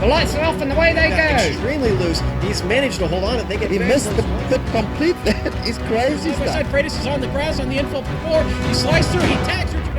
The lights are off and away they go. Extremely loose. He's managed to hold on. I think he missed the complete that. He's crazy. Side Freitas is on the grass on the infield before. He slides through. He tags Richard.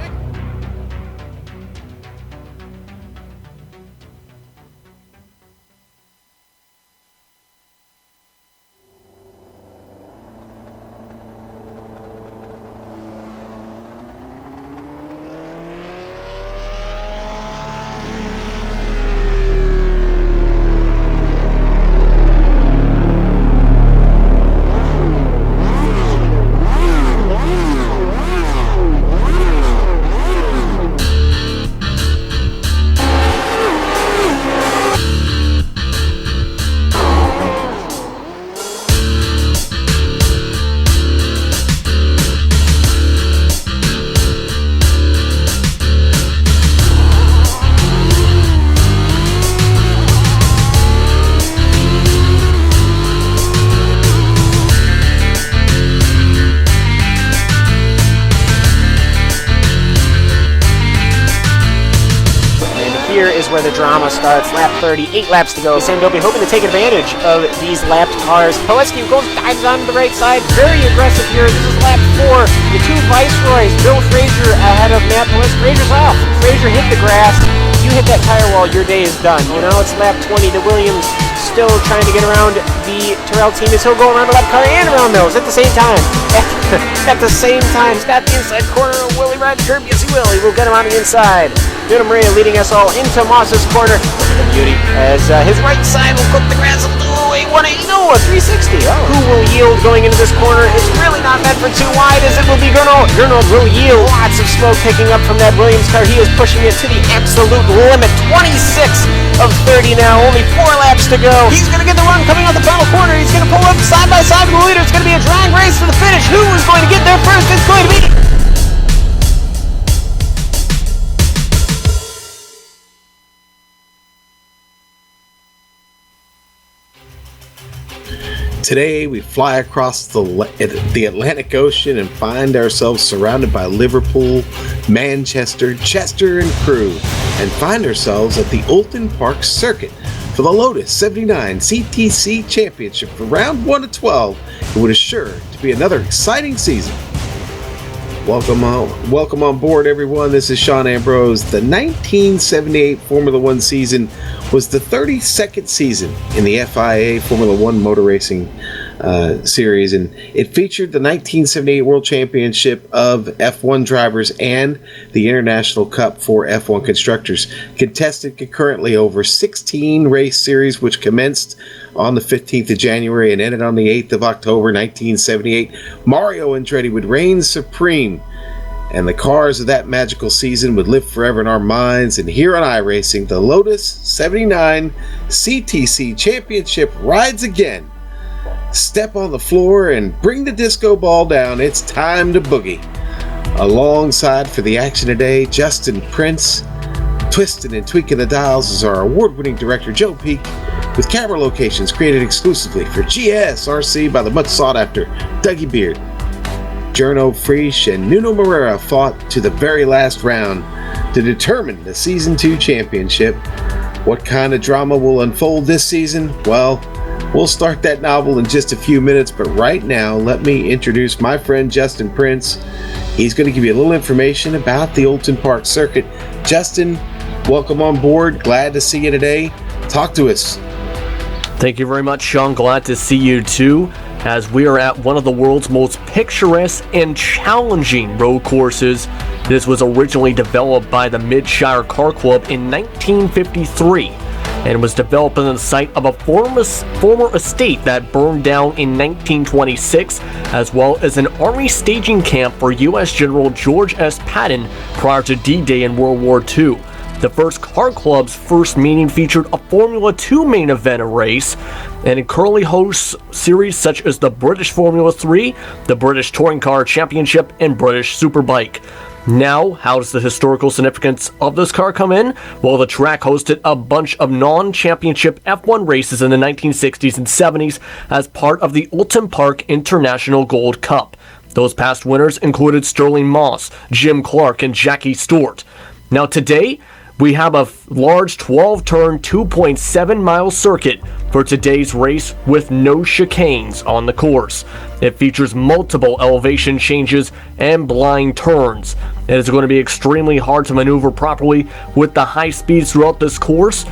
Here is where the drama starts. Lap 30, 8 laps to go. Sandopi hoping to take advantage of these lapped cars. Poleski goes dives on the right side. Very aggressive here. This is lap 4. The two Viceroys. Bill Frazier ahead of Matt Poleski. Frazier's off. Frazier hit the grass. You hit that tire wall, your day is done. You know, it's lap 20. The Williams still trying to get around the Terrell team as he'll go around the lap car and around those at the same time. At the same time. He's got the inside corner of Willie Rod curb. Yes, he will. He will get him on the inside. Duna Maria leading us all into Moss's corner. Look at the beauty. As his right side will cook the grass a little. A 180, no, a 360. Oh. Who will yield going into this corner? It's really not meant for too wide as it will be Gernald. Gernald will yield. Lots of smoke picking up from that Williams car. He is pushing it to the absolute limit. 26 of 30 now. Only 4 laps to go. He's going to get the run coming out the final corner. He's going to pull up side by side with the leader. It's going to be a drag race to the finish. Who is going to get there first? It's going to be... Today we fly across the Atlantic Ocean and find ourselves surrounded by Liverpool, Manchester, Chester, and crew. and find ourselves at the Oulton Park circuit for the Lotus 79 CTC Championship for round 1 to 12. It would assure to be another exciting season. Welcome on board, everyone. This is Sean Ambrose. The 1978 Formula One season was the 32nd season in the FIA Formula One motor racing series, and it featured the 1978 World Championship of F1 drivers and the International Cup for F1 constructors, contested concurrently over 16 race series, which commenced on the 15th of January and ended on the 8th of October 1978. Mario Andretti would reign supreme, and the cars of that magical season would live forever in our minds. And here on iRacing, the Lotus 79 CTC Championship rides again. Step on the floor and bring the disco ball down. It's time to boogie. Alongside for the action today, Justin Prince. Twisting and tweaking the dials is our award-winning director, Joe Peak, with camera locations created exclusively for GSRC by the much sought-after Dougie Beard. Jerno Friesch and Nuno Moreira fought to the very last round to determine the Season 2 championship. What kind of drama will unfold this season? Well, we'll start that novel in just a few minutes, but right now, let me introduce my friend Justin Prince. He's going to give you a little information about the Oulton Park circuit. Justin, welcome on board. Glad to see you today. Talk to us. Thank you very much, Sean. Glad to see you too, as we are at one of the world's most picturesque and challenging road courses. This was originally developed by the Midshire Car Club in 1953 and was developed on the site of a former estate that burned down in 1926, as well as an army staging camp for U.S. General George S. Patton prior to D-Day in World War II. The first car club's first meeting featured a Formula 2 main event race, and it currently hosts series such as the British Formula 3, the British Touring Car Championship, and British Superbike. Now, how does the historical significance of this car come in? Well, the track hosted a bunch of non-championship F1 races in the 1960s and 70s as part of the Oulton Park International Gold Cup. Those past winners included Sterling Moss, Jim Clark, and Jackie Stewart. Now today, we have a large 12-turn, 2.7-mile circuit for today's race with no chicanes on the course. It features multiple elevation changes and blind turns. It is going to be extremely hard to maneuver properly with the high speeds throughout this course.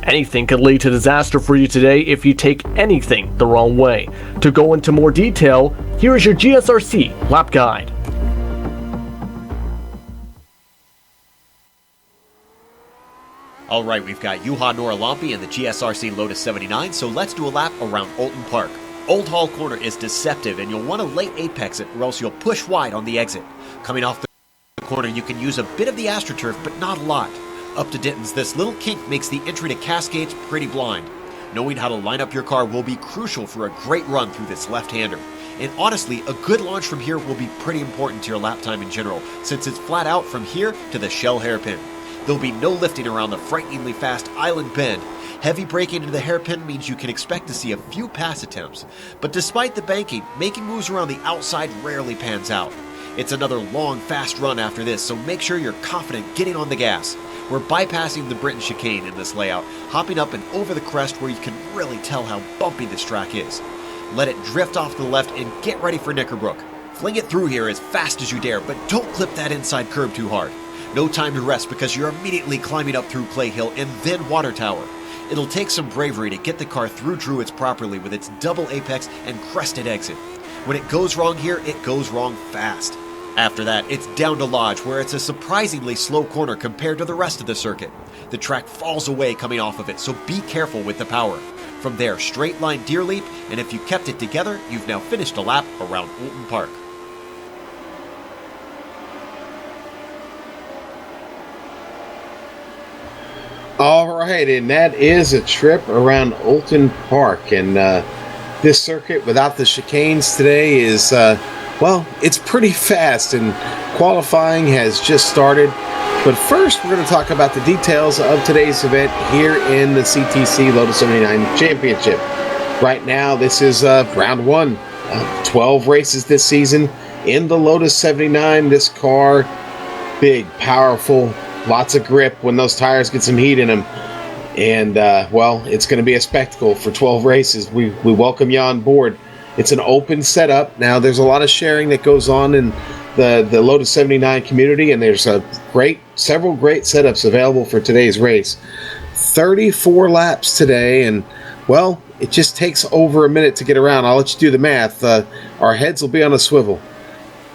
Anything could lead to disaster for you today if you take anything the wrong way. To go into more detail, here is your GSRC lap guide. All right, we've got Juha Noralampi and the GSRC Lotus 79, so let's do a lap around Oulton Park. Old Hall Corner is deceptive, and you'll want to late apex it, or else you'll push wide on the exit. Coming off the corner, you can use a bit of the AstroTurf, but not a lot. Up to Denton's, this little kink makes the entry to Cascades pretty blind. Knowing how to line up your car will be crucial for a great run through this left-hander. And honestly, a good launch from here will be pretty important to your lap time in general, since it's flat out from here to the Shell hairpin. There'll be no lifting around the frighteningly fast Island Bend. Heavy braking into the hairpin means you can expect to see a few pass attempts. But despite the banking, making moves around the outside rarely pans out. It's another long, fast run after this, so make sure you're confident getting on the gas. We're bypassing the Britain chicane in this layout, hopping up and over the crest where you can really tell how bumpy this track is. Let it drift off to the left and get ready for Knickerbrook. Fling it through here as fast as you dare, but don't clip that inside curb too hard. No time to rest because you're immediately climbing up through Clay Hill and then Water Tower. It'll take some bravery to get the car through Druids properly with its double apex and crested exit. When it goes wrong here, it goes wrong fast. After that, it's down to Lodge, where it's a surprisingly slow corner compared to the rest of the circuit. The track falls away coming off of it, so be careful with the power. From there, straight line Deer Leap, and if you kept it together, you've now finished a lap around Oulton Park. All right, and that is a trip around Oulton Park, and this circuit without the chicanes today is, well, it's pretty fast, and qualifying has just started. But first, we're going to talk about the details of today's event here in the CTC Lotus 79 Championship. Right now, this is round one. 12 races this season in the Lotus 79. This car, big, powerful, lots of grip when those tires get some heat in them. And, well, it's going to be a spectacle for 12 races. We welcome you on board. It's an open setup. Now, there's a lot of sharing that goes on in the Lotus 79 community, and there's several great setups available for today's race. 34 laps today, and, well, it just takes over a minute to get around. I'll let you do the math. Our heads will be on a swivel.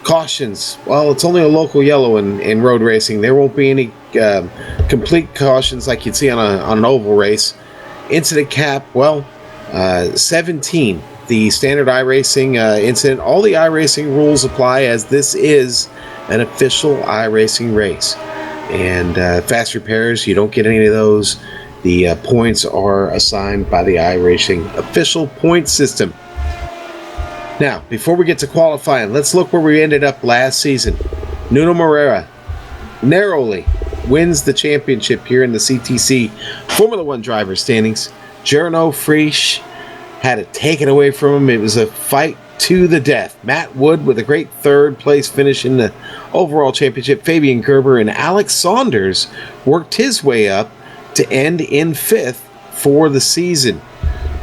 Cautions. Well, it's only a local yellow in road racing. There won't be any complete cautions like you'd see on an oval race. Incident cap, well, 17. The standard iRacing incident. All the iRacing rules apply, as this is an official iRacing race. And fast repairs, you don't get any of those. The points are assigned by the iRacing official point system. Now, before we get to qualifying, let's look where we ended up last season. Nuno Moreira narrowly wins the championship here in the CTC Formula One driver standings. Jerno Frisch had it taken away from him. It was a fight to the death. Matt Wood with a great third place finish in the overall championship. Fabian Gerber and Alex Saunders worked his way up to end in fifth for the season.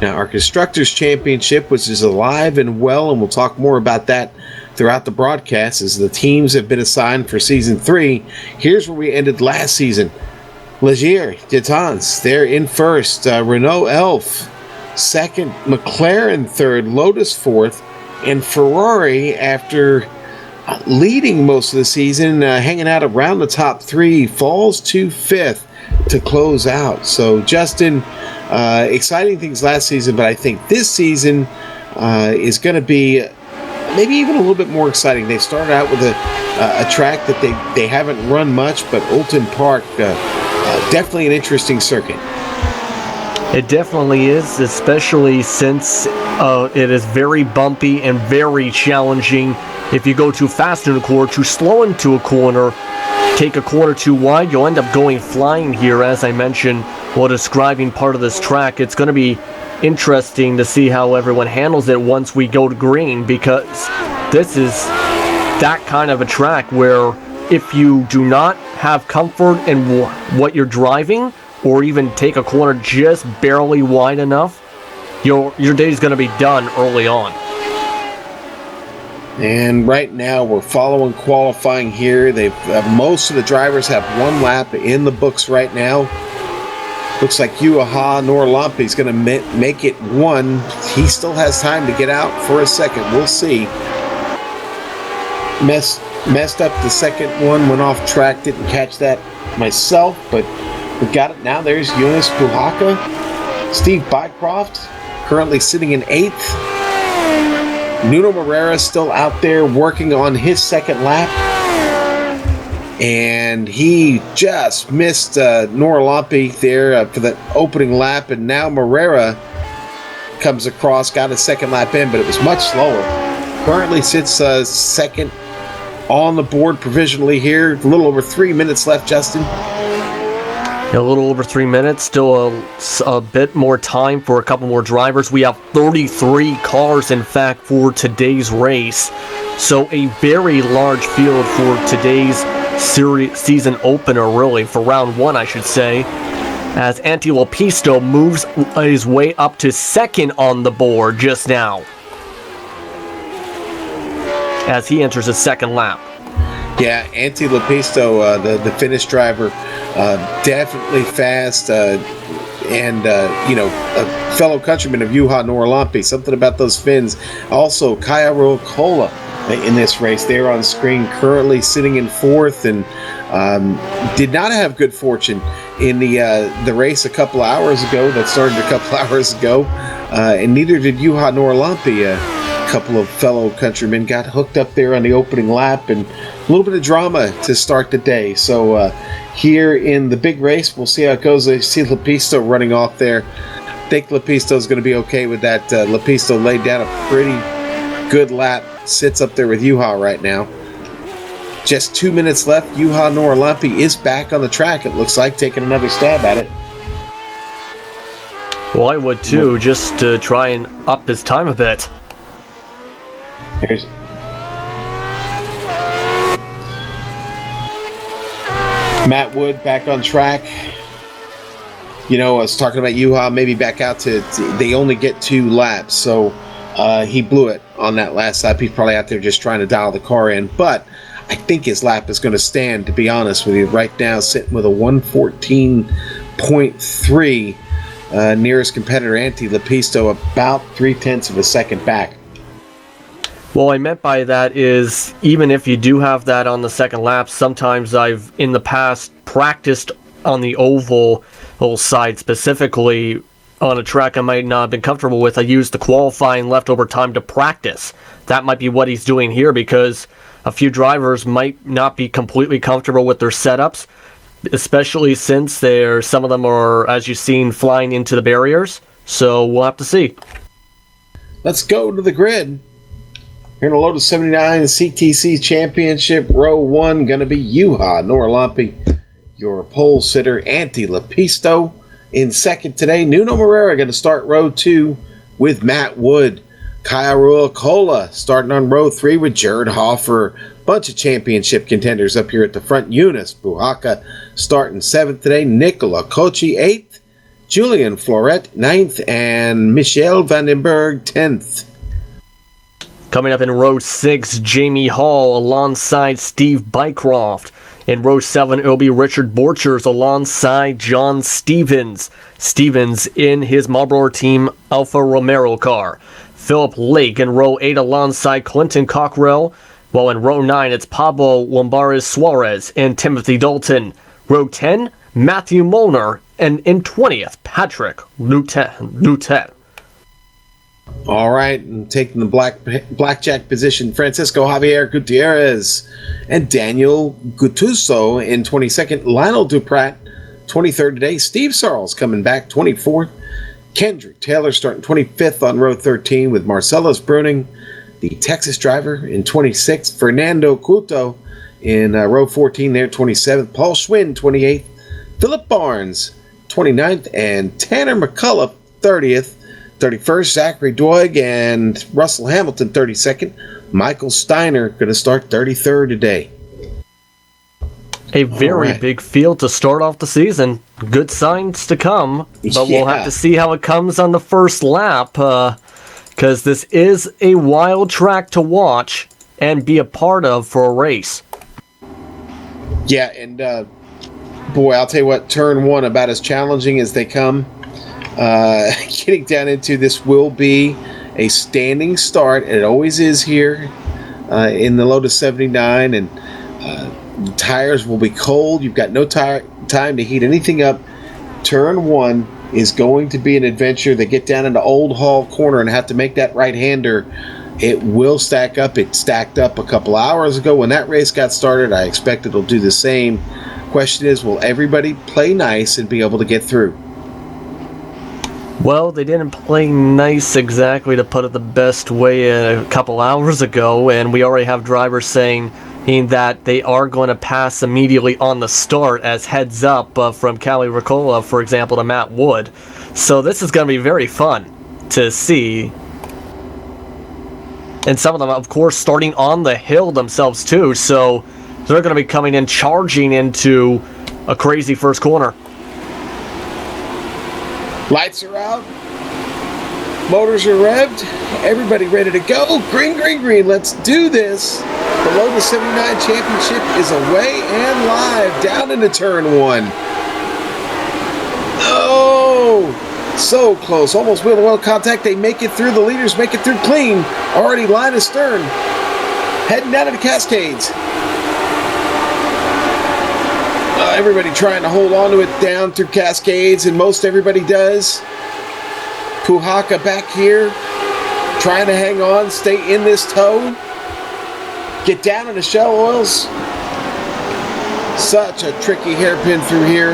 Now, our Constructors' Championship, which is alive and well, and we'll talk more about that throughout the broadcast as the teams have been assigned for Season 3. Here's where we ended last season. Leger, Detans, they're in first. Renault Elf, second. McLaren, third. Lotus, fourth. And Ferrari, after leading most of the season, hanging out around the top three, falls to fifth to close out. So, Justin, exciting things last season, but I think this season is going to be maybe even a little bit more exciting. They started out with a track that they haven't run much, but Oulton Park, definitely an interesting circuit. It definitely is, especially since it is very bumpy and very challenging. If you go too fast in a corner, too slow into a corner, take a corner too wide, you'll end up going flying here, as I mentioned while describing part of this track. It's going to be interesting to see how everyone handles it once we go to green, because this is that kind of a track where if you do not have comfort in what you're driving, or even take a corner just barely wide enough, your day's going to be done early on. And right now we're following qualifying here. Most of the drivers have one lap in the books right now. Looks like Juha Norlampi is going to make it one. He still has time to get out for a second. We'll see. Messed up the second one, went off track, didn't catch that myself, but we got it now. There's Jonas Puhaka. Steve Bycroft currently sitting in 8th. Nuno Moreira still out there working on his second lap. And he just missed Norlampi there for the opening lap. And now Moreira comes across, got a second lap in, but it was much slower. Currently sits second on the board provisionally here. A little over 3 minutes left, Justin. A little over 3 minutes, still a bit more time for a couple more drivers. We have 33 cars, in fact, for today's race. So a very large field for today's season opener, really, for round one, I should say. As Antilopisto moves his way up to second on the board just now, as he enters his second lap. Yeah, Antilopisto, the Finnish driver, definitely fast, and a fellow countryman of Juha Norlampi. Something about those Finns. Also, Kaja Ruokola in this race. They're on screen, currently sitting in 4th, and did not have good fortune in the race a couple hours ago. That started a couple hours ago, and neither did Juha Norlampi. A couple of fellow countrymen got hooked up there on the opening lap, and a little bit of drama to start the day. So here in the big race, we'll see how it goes. I see Lepisto running off there. I think Lepisto's going to be okay with that. Lepisto laid down a pretty good lap, sits up there with Juha right now. Just 2 minutes left. Juha Norlampi is back on the track, it looks like, taking another stab at it. Well, I would too, just to try and up his time a bit. Matt Wood back on track. You know, I was talking about Yuha maybe back out to they only get 2 laps, so he blew it on that last lap. He's probably out there just trying to dial the car in, but I think his lap is going to stand, to be honest with you. Right now, sitting with a 114.3. Nearest competitor, Antti Lepisto, about 0.3 of a second back. What I meant by that is, even if you do have that on the second lap, sometimes I've, in the past, practiced on the oval side, specifically on a track I might not have been comfortable with. I used the qualifying leftover time to practice. That might be what he's doing here, because a few drivers might not be completely comfortable with their setups, especially since some of them are, as you've seen, flying into the barriers. So we'll have to see. Let's go to the grid. Here in the Lotus 79 CTC Championship, row 1, going to be Juha Norlampi. Your pole sitter, Antti Lepisto. In second today, Nuno Moreira going to start row 2 with Matt Wood. Kaya Ruokola starting on row 3 with Jared Hoffer. Bunch of championship contenders up here at the front. Eunice Buhaka starting 7th today. Nicola Kochi 8th. Julian Floret 9th. And Michelle Vandenberg 10th. Coming up in row 6, Jamie Hall alongside Steve Bycroft. In row 7, it'll be Richard Borchers alongside John Stevens. Stevens in his Marlboro Team Alfa Romero car. Philip Lake in row 8 alongside Clinton Cockrell. While in row 9, it's Pablo Lombarez Suarez and Timothy Dalton. Row 10, Matthew Molnar. And in 20th, Patrick Lutet. All right, and taking the blackjack position, Francisco Javier Gutierrez and Daniel Gutuso in 22nd. Lionel Duprat, 23rd today. Steve Sarles coming back, 24th. Kendrick Taylor starting 25th on row 13 with Marcellus Bruning, the Texas driver, in 26th. Fernando Couto in row 14 there, 27th. Paul Schwinn, 28th. Philip Barnes, 29th. And Tanner McCullough, 30th. 31st, Zachary Doig and Russell Hamilton, 32nd. Michael Steiner going to start 33rd today. A very big field to start off the season. Good signs to come, but we'll have to see how it comes on the first lap, because this is a wild track to watch and be a part of for a race. Yeah, and boy, I'll tell you what, turn 1 about as challenging as they come. Getting down into this will be a standing start, and it always is here in the Lotus 79, and the tires will be cold. You've got no time to heat anything up. Turn 1 is going to be an adventure. They get down into Old Hall Corner and have to make that right-hander. It will stack up. It stacked up a couple hours ago when that race got started. I expect it'll do the same. Question is, will everybody play nice and be able to get through? Well, they didn't play nice exactly, to put it the best way, a couple hours ago, and we already have drivers saying that they are going to pass immediately on the start as heads up from Cali Ricola, for example, to Matt Wood. So this is going to be very fun to see. And some of them, of course, starting on the hill themselves too, so they're going to be coming in charging into a crazy first corner. Lights are out. Motors are revved. Everybody ready to go. Green, green, green. Let's do this. The Lotus 79 Championship is away and live down into turn 1. Oh, so close. Almost wheel-to-wheel contact. They make it through. The leaders make it through clean. Already line astern. Heading down to the Cascades. Everybody trying to hold on to it down through Cascades, and most everybody does. Puhaka back here, trying to hang on, stay in this tow. Get down into Shell Oils. Such a tricky hairpin through here.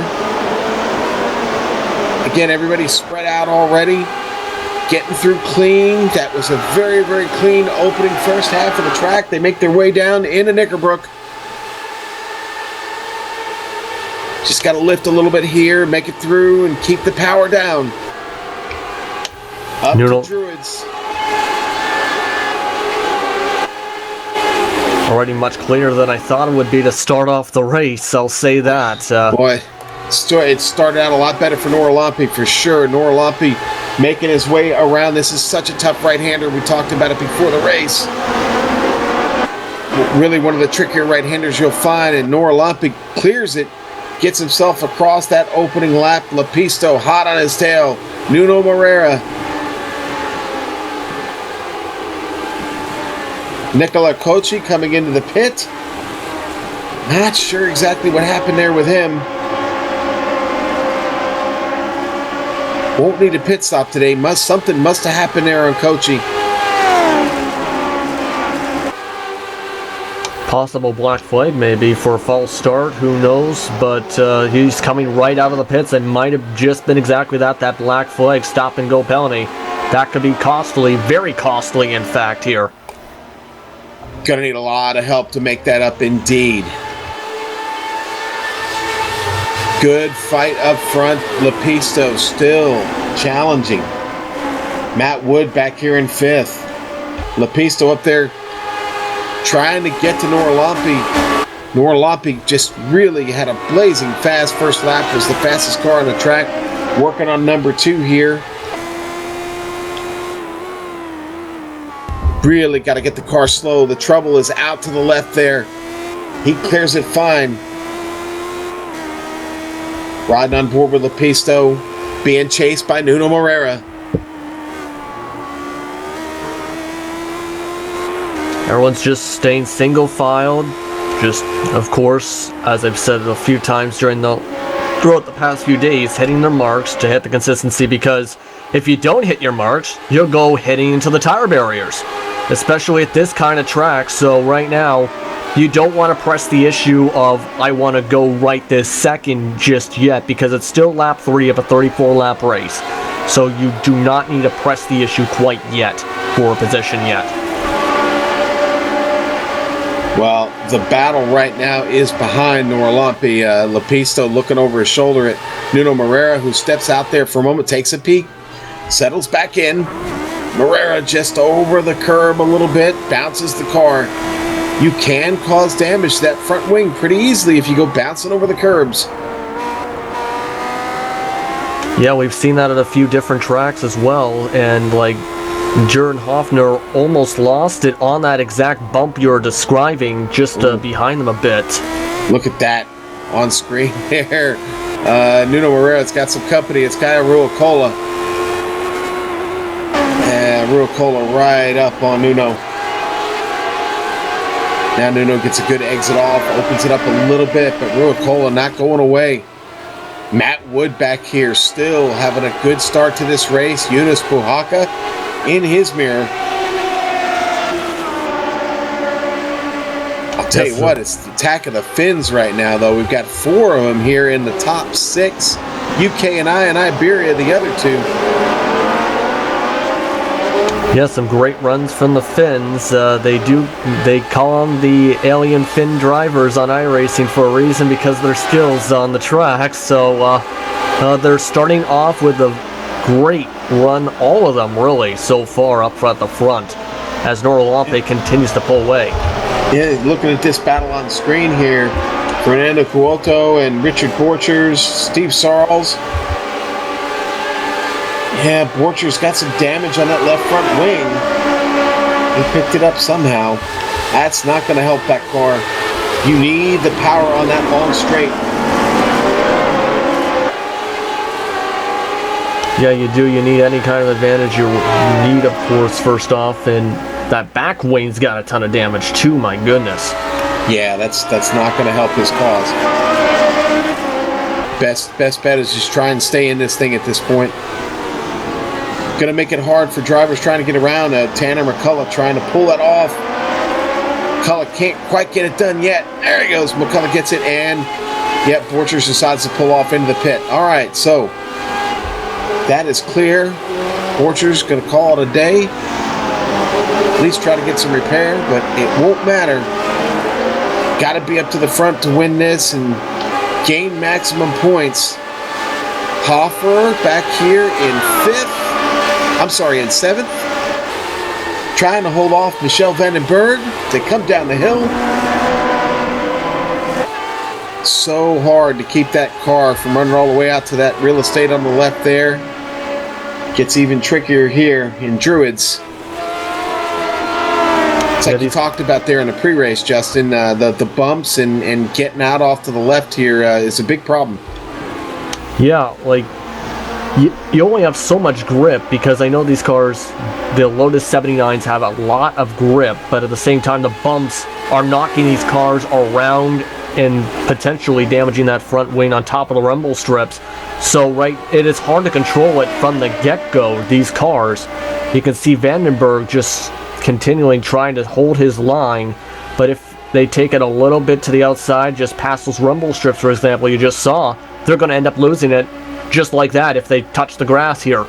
Again, everybody's spread out already. Getting through clean. That was a very, very clean opening first half of the track. They make their way down into Knickerbrook. Just got to lift a little bit here, make it through, and keep the power down. Up to Druids. Already much clearer than I thought it would be to start off the race, I'll say that. Boy, it started out a lot better for Noralampi for sure. Noralampi making his way around. This is such a tough right-hander. We talked about it before the race. Really one of the trickier right-handers you'll find, and Noralampi clears it, gets himself across that opening lap. Lepisto hot on his tail. Nuno Moreira. Nicola Cocci coming into the pit. Not sure exactly what happened there with him. Won't need a pit stop today. Something must have happened there on Cocci. Possible black flag maybe for a false start, who knows, but he's coming right out of the pits and might have just been exactly that black flag, stop and go penalty. That could be costly, very costly in fact here. Gonna need a lot of help to make that up indeed. Good fight up front. Lepisto still challenging. Matt Wood back here in 5th. Lepisto up there trying to get to Noralampi. Noralampi just really had a blazing fast first lap. Was the fastest car on the track. Working on number 2 here. Really got to get the car slow. The trouble is out to the left there. He clears it fine. Riding on board with Lepisto. Being chased by Nuno Moreira. Everyone's just staying single-filed. Just, of course, as I've said a few times throughout the past few days, hitting their marks to hit the consistency, because if you don't hit your marks, you'll go hitting into the tire barriers, especially at this kind of track. So right now, you don't want to press the issue of, I want to go right this second just yet, because it's still lap 3 of a 34-lap race. So you do not need to press the issue quite yet for a position yet. Well, the battle right now is behind Noralampi. Lepisto looking over his shoulder at Nuno Moreira, who steps out there for a moment, takes a peek, settles back in. Moreira just over the curb a little bit, bounces the car. You can cause damage to that front wing pretty easily if you go bouncing over the curbs. Yeah, we've seen that at a few different tracks as well, and like Jürgen Hofner almost lost it on that exact bump you're describing, just behind them a bit. Look at that on screen there. Nuno Moreira, it's got some company. It's Kaya Ruokola. And Ruokola right up on Nuno. Now Nuno gets a good exit off, opens it up a little bit, but Ruokola not going away. Matt Wood back here still having a good start to this race. Yunus Puhaka in his mirror. I'll tell you what, it's the attack of the Finns right now, though. We've got 4 of them here in the top 6. UK and Iberia, the other 2. Yeah, some great runs from the Finns. They call them the alien Finn drivers on iRacing for a reason, because of their skills on the track. So they're starting off with a great run, all of them really, so far up at the front, as Noralampi continues to pull away. Yeah, looking at this battle on the screen here, Fernando Cuoto and Richard Borchers, Steve Sarles. Yeah, Borchers got some damage on that left front wing. He picked it up somehow. That's not going to help that car. You need the power on that long straight. Yeah, you do. You need any kind of advantage. You need, of course, first off, and that back wing's got a ton of damage too, my goodness. Yeah, that's not going to help his cause. Best bet is just try and stay in this thing at this point. Going to make it hard for drivers trying to get around. Tanner McCullough trying to pull that off. McCullough can't quite get it done yet. There he goes. McCullough gets it, and yep, Borchers decides to pull off into the pit. All right, so that is clear. Borchers going to call it a day. At least try to get some repair, but it won't matter. Got to be up to the front to win this and gain maximum points. Hoffer back here in 5th. I'm sorry, in 7th. trying to hold off Michelle Vandenberg to come down the hill. So hard to keep that car from running all the way out to that real estate on the left there. Gets even trickier here in Druids. It's like you talked about there in the pre-race, Justin. The bumps and getting out off to the left here is a big problem. Yeah, like, you only have so much grip, because I know these cars, the Lotus 79s, have a lot of grip, but at the same time, the bumps are knocking these cars around and potentially damaging that front wing on top of the rumble strips. So, right, it is hard to control it from the get-go, these cars. You can see Vandenberg just continuing trying to hold his line, but if they take it a little bit to the outside, just past those rumble strips, for example, you just saw, they're going to end up losing it just like that if they touch the grass here.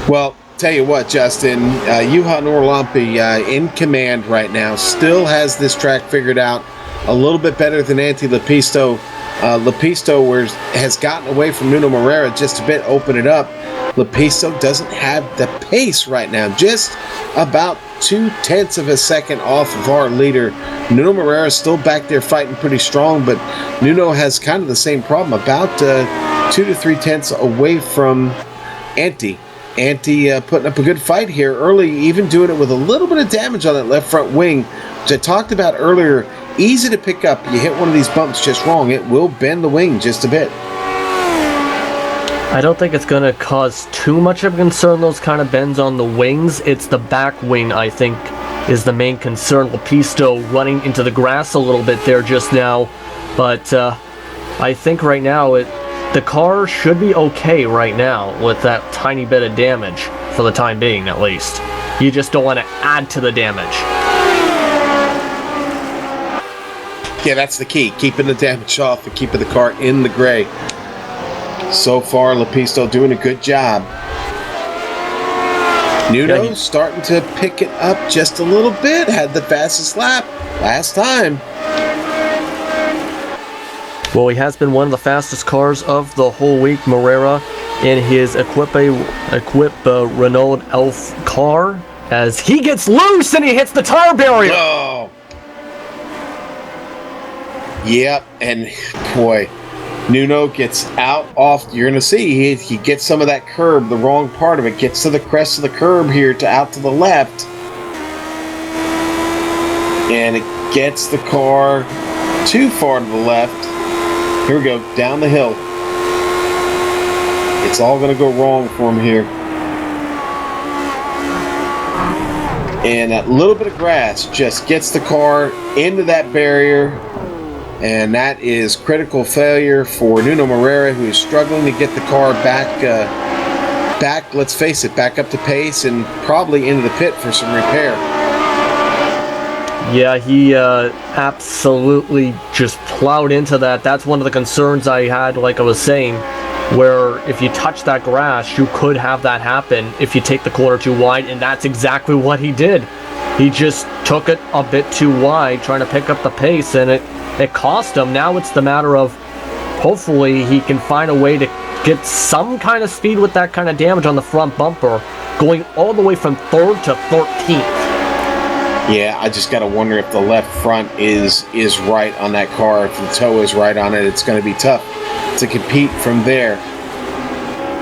Well, tell you what, Justin, Juha Norlampi in command right now, still has this track figured out a little bit better than Antti Lepisto. Lepisto has gotten away from Nuno Moreira just a bit, open it up. Lepisto doesn't have the pace right now, just about 0.2 of a second off of our leader. Nuno Moreira is still back there fighting pretty strong, but Nuno has kind of the same problem, about 2 to 3/10 away from Antti. Antti putting up a good fight here early, even doing it with a little bit of damage on that left front wing, which I talked about earlier. Easy to pick up. You hit one of these bumps just wrong, it will bend the wing just a bit. I don't think it's going to cause too much of a concern, those kind of bends on the wings. It's the back wing, I think, is the main concern. Lepisto running into the grass a little bit there just now. But I think right now the car should be okay right now with that tiny bit of damage, for the time being at least. You just don't want to add to the damage. Yeah, that's the key. Keeping the damage off and keeping the car in the gray. So far, Lepisto doing a good job. Nuno starting to pick it up just a little bit. Had the fastest lap last time. Well, he has been one of the fastest cars of the whole week, Moreira, in his Equip Renault Elf car, as he gets loose and he hits the tire barrier. Oh. Yep, and boy, Nuno gets out off. You're going to see he gets some of that curb, the wrong part of it, gets to the crest of the curb here to out to the left, and it gets the car too far to the left. Here we go, down the hill. It's all going to go wrong for him here. And that little bit of grass just gets the car into that barrier, and that is critical failure for Nuno Moreira, who is struggling to get the car back, let's face it, back up to pace and probably into the pit for some repair. Yeah, he absolutely just plowed into that. That's one of the concerns I had, like I was saying, where if you touch that grass, you could have that happen if you take the corner too wide, and that's exactly what he did. He just took it a bit too wide, trying to pick up the pace, and it cost him. Now it's the matter of hopefully he can find a way to get some kind of speed with that kind of damage on the front bumper, going all the way from 3rd to 13th. Yeah, I just got to wonder if the left front is right on that car. If the toe is right on it, it's going to be tough to compete from there.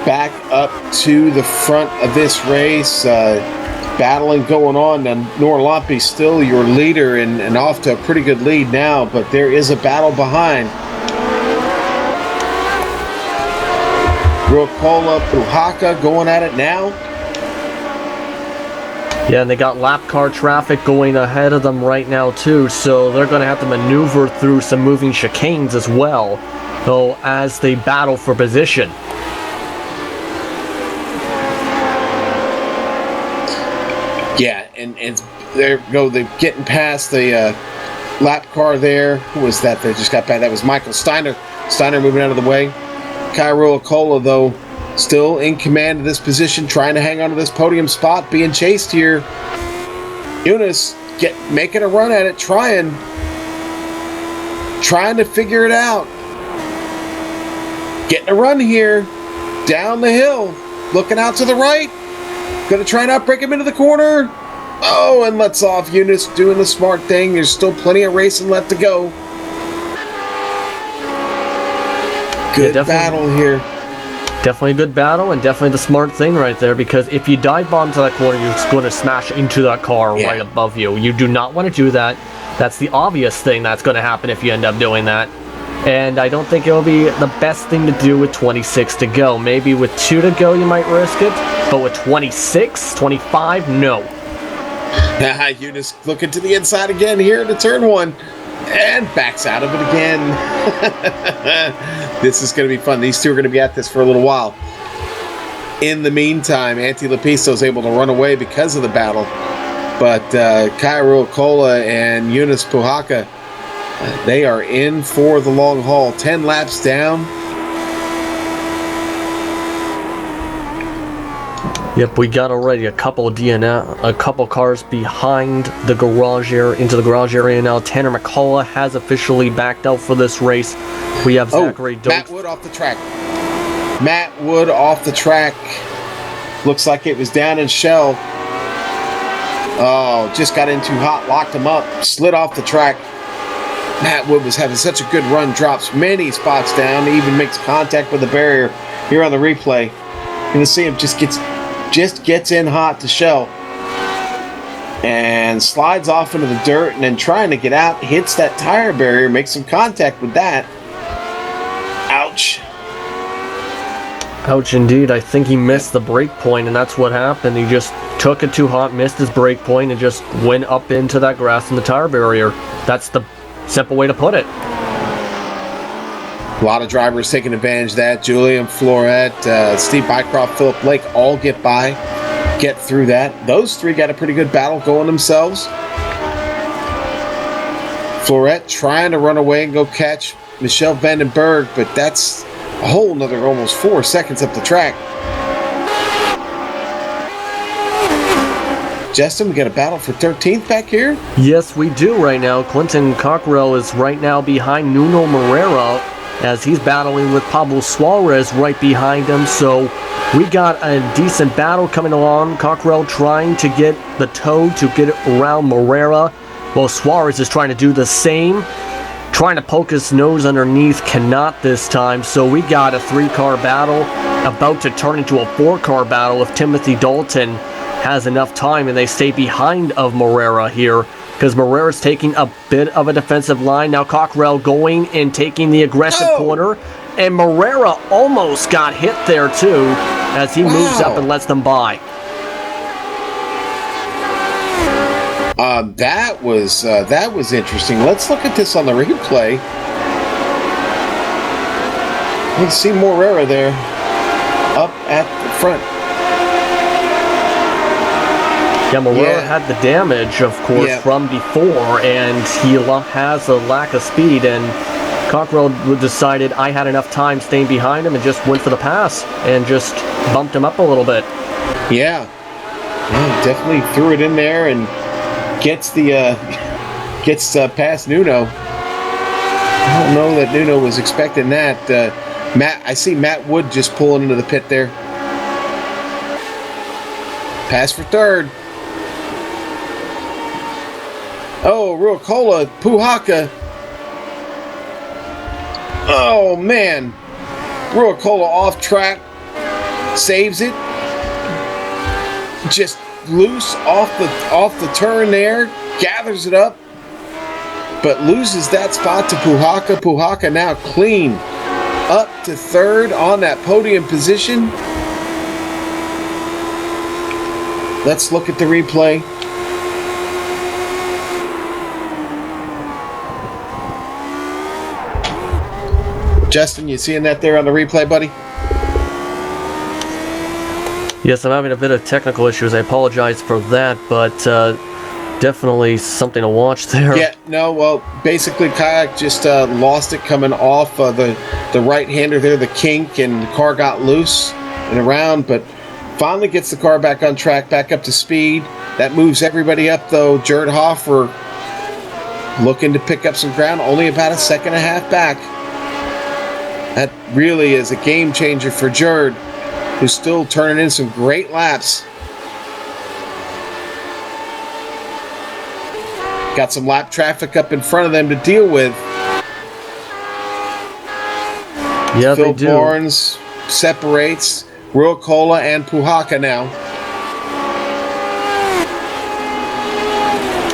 Back up to the front of this race, battling going on. And Norlampi still your leader and off to a pretty good lead now, but there is a battle behind. Ruokola Puhaka going at it now. Yeah, and they got lap car traffic going ahead of them right now too, so they're going to have to maneuver through some moving chicanes as well, though, as they battle for position. Yeah, and there go, they're getting past the lap car there. Who was that that just got past? That was Michael Steiner. Steiner moving out of the way. Kai Ruokola, though, still in command of this position, trying to hang on to this podium spot, being chased here. Eunice making a run at it, trying to figure it out. Getting a run here, down the hill, looking out to the right. Gonna try and outbrake him into the corner. Oh, and lets off. Eunice doing the smart thing. There's still plenty of racing left to go. Good battle here. Definitely a good battle, and definitely the smart thing right there, because if you dive bomb to that corner, you're just going to smash into that car right above you. You do not want to do that. That's the obvious thing that's going to happen if you end up doing that. And I don't think it'll be the best thing to do with 26 to go. Maybe with 2 to go, you might risk it. But with 26, 25, no. Eunice looking to the inside again here to turn 1. And backs out of it again. This is going to be fun. These two are going to be at this for a little while. In the meantime, Auntie Lepisto is able to run away because of the battle. But Cairo Cola and Eunice Puhaka, they are in for the long haul. 10 laps down. Yep, we got already a couple cars behind the garage area, into the garage area now. Tanner McCullough has officially backed out for this race. We have Zachary Doak. Matt Wood off the track. Matt Wood off the track. Looks like it was down in Shell. Oh, just got in too hot, locked him up, slid off the track. Matt Wood was having such a good run, drops many spots down, even makes contact with the barrier here on the replay. You're going to see him just gets in hot to Shell and slides off into the dirt, and then trying to get out, hits that tire barrier, makes some contact with that. Ouch. Ouch indeed. I think he missed the brake point, and that's what happened. He just took it too hot, missed his brake point, and just went up into that grass in the tire barrier. That's the simple way to put it. A lot of drivers taking advantage of that. Julian Floret, Steve Bycroft, Philip Blake all get by, get through that. Those three got a pretty good battle going themselves. Floret trying to run away and go catch Michelle Vandenberg, but that's a whole nother almost 4 seconds up the track. Justin, we got a battle for 13th back here? Yes, we do right now. Clinton Cockrell is right now behind Nuno Moreira as he's battling with Pablo Suarez right behind him. So we got a decent battle coming along. Cockrell trying to get the toe to get around Moreira, while Suarez is trying to do the same. Trying to poke his nose underneath, cannot this time. So we got a 3-car battle about to turn into a 4-car battle if Timothy Dalton has enough time and they stay behind of Moreira here, because Moreira's taking a bit of a defensive line. Now Cockrell going and taking the aggressive corner, and Moreira almost got hit there too as he moves up and lets them by. That was interesting. Let's look at this on the replay. You can see Moreira there up at the front. Yeah, Moreira had the damage, of course, from before, and he has a lack of speed, and Cockrell decided I had enough time staying behind him and just went for the pass and just bumped him up a little bit. Yeah, definitely threw it in there and gets past Nuno. I don't know that Nuno was expecting that. I see Matt Wood just pulling into the pit there. Pass for third. Oh, Ruokola, Puhaka. Oh, man. Ruokola off track. Saves it. Just loose off the turn there. Gathers it up. But loses that spot to Puhaka. Puhaka now clean up to third on that podium position. Let's look at the replay. Justin, you seeing that there on the replay, buddy? Yes, I'm having a bit of technical issues. I apologize for that, but definitely something to watch there. Yeah, no, well, basically Kayak just lost it coming off the right-hander there, the kink, and the car got loose and around, but finally gets the car back on track, back up to speed. That moves everybody up, though. Jared Hoffer looking to pick up some ground, only about a second and a half back. That really is a game changer for Jared, who's still turning in some great laps. Got some lap traffic up in front of them to deal with. Yeah, Phil they do. Barnes separates Ruokola and Puhaka now.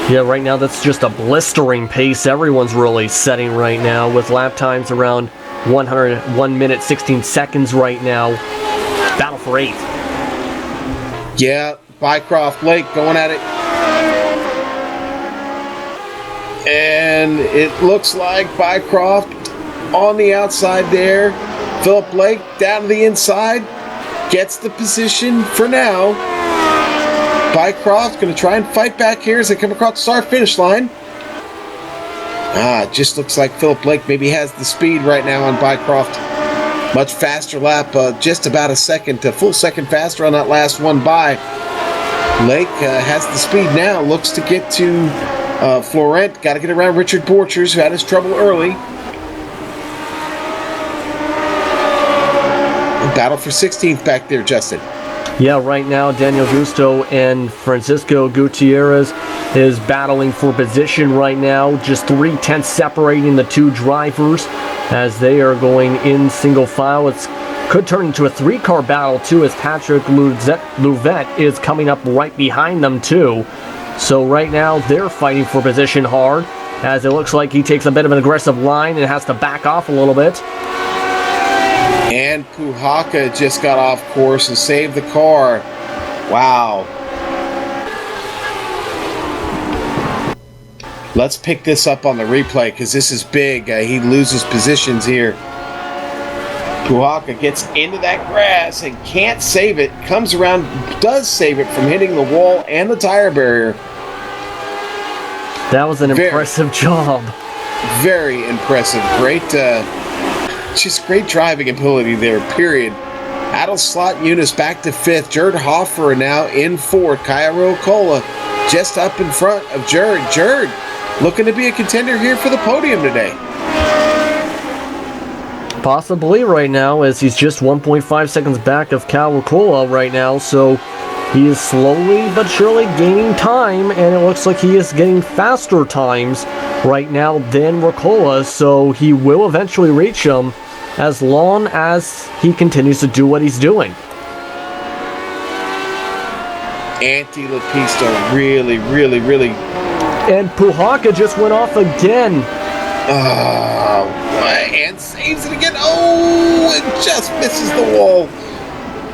Yeah, right now that's just a blistering pace everyone's really setting right now with lap times around 101 minute 16 seconds right now. Battle for 8th. Yeah, Bycroft Lake going at it. And it looks like Bycroft on the outside there. Philip Lake down to the inside. Gets the position for now. Bycroft going to try and fight back here as they come across the start-finish line. It just looks like Philip Lake maybe has the speed right now on Bycroft. Much faster lap, just about a full second faster on that last one by. Lake has the speed now, looks to get to Florent. Got to get around Richard Borchers, who had his trouble early. Battle for 16th back there, Justin. Yeah, right now Daniel Gusto and Francisco Gutierrez is battling for position right now. Just 3/10 separating the two drivers as they are going in single file. It could turn into a 3-car battle too, as Patrick Louvet is coming up right behind them too. So right now they're fighting for position hard, as it looks like he takes a bit of an aggressive line and has to back off a little bit. And Puhaka just got off course and saved the car. Wow. Let's pick this up on the replay because this is big. He loses positions here. Puhaka gets into that grass and can't save it. Comes around, does save it from hitting the wall and the tire barrier. That was an impressive job. Very impressive. Just great driving ability there, period. Adel Slot Eunice back to 5th. Jared Hoffer now in 4th. Kaya Ruokola just up in front of Jared. Jared looking to be a contender here for the podium today. Possibly right now, as he's just 1.5 seconds back of Cal Ruokola right now, so he is slowly but surely gaining time, and it looks like he is getting faster times right now than Ruokola, so he will eventually reach him as long as he continues to do what he's doing. Antti Lepisto really. And Puhaka just went off again. And saves it again. Oh, it just misses the wall.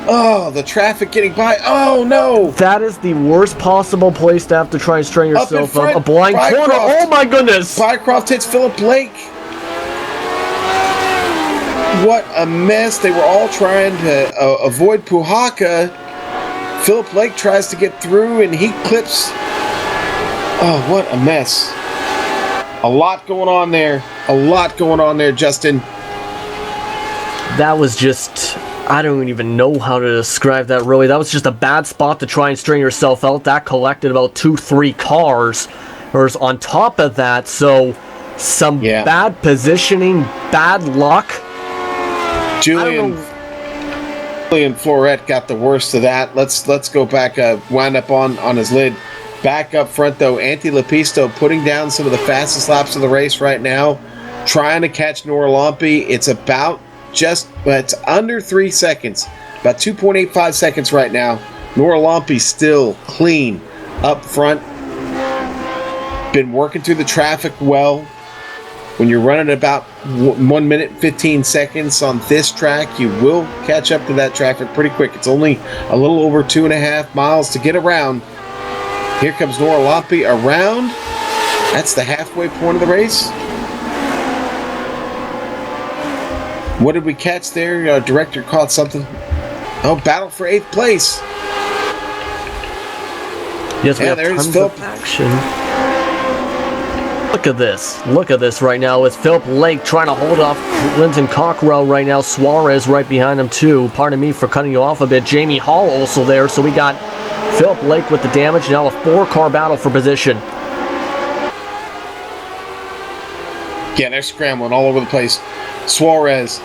Oh, the traffic getting by. Oh, no. That is the worst possible place to have to try and strain yourself up. A blind corner. Oh, my goodness. Bycroft hits Philip Lake. What a mess. They were all trying to avoid Puhaka. Philip Lake tries to get through, and he clips. Oh, what a mess. A lot going on there. Justin. That was just... I don't even know how to describe that, really. That was just a bad spot to try and strain yourself out. That collected about 2-3 cars on top of that, so some bad positioning, bad luck. Julian Floret got the worst of that. Let's go back, wind up on his lid. Back up front, though, Antti Lepisto putting down some of the fastest laps of the race right now, trying to catch Nora Lampe. It's under 3 seconds, about 2.85 seconds right now. Nora Lampe still clean up front. Been working through the traffic well. When you're running about 1 minute 15 seconds on this track, you will catch up to that traffic pretty quick. It's only a little over 2.5 miles to get around. Here comes Nora Lampe around. That's the halfway point of the race. What did we catch there? Our director caught something. Oh, battle for 8th place. Yes, we have tons of action. Look at this right now with Philip Lake trying to hold off Linton Cockrell right now. Suarez right behind him too. Pardon me for cutting you off a bit. Jamie Hall also there. So we got Philip Lake with the damage. Now a 4-car battle for position. Yeah, they're scrambling all over the place. Suarez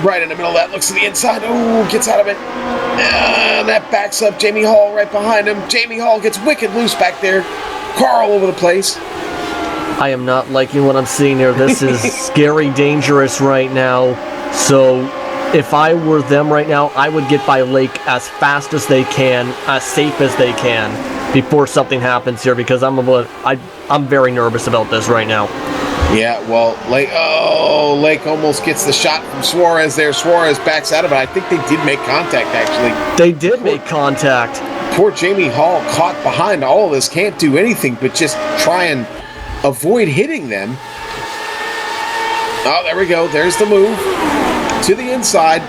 right in the middle of that, looks to the inside. Oh, gets out of it. And that backs up Jamie Hall right behind him. Jamie Hall gets wicked loose back there. car all over the place. I am not liking what I'm seeing here. This is scary dangerous right now. So if I were them right now, I would get by Lake as fast as they can, as safe as they can, before something happens here, because I'm very nervous about this right now. Yeah, well, Lake almost gets the shot from Suarez there. Suarez backs out of it. I think they did make contact, actually. They did make contact. Poor Jamie Hall, caught behind all of this, can't do anything but just try and avoid hitting them. Oh, there we go. There's the move to the inside.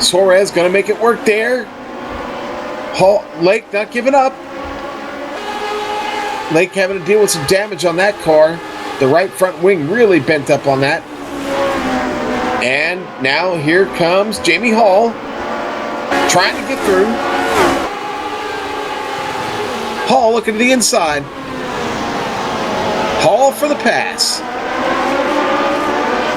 Suarez going to make it work there. Lake not giving up. Lake having to deal with some damage on that car. The right front wing really bent up on that. And now here comes Jamie Hall trying to get through. Hall looking to the inside. Hall for the pass.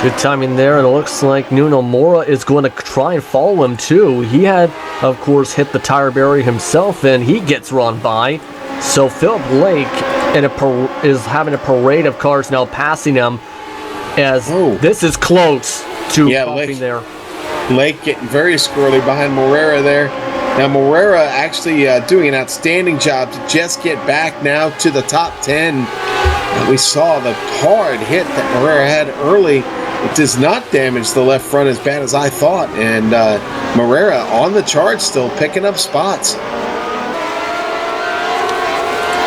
Good timing there, and it looks like Nuno Moura is going to try and follow him too. He had, of course, hit the tire barrier himself, and he gets run by. So Philip Lake is having a parade of cars now passing him, as this is close to bumping there. Lake getting very squirrely behind Morera there. Now Morera actually doing an outstanding job to just get back now to the top 10. We saw the hard hit that Morera had early. It does not damage the left front as bad as I thought. And Morera on the charge still, picking up spots.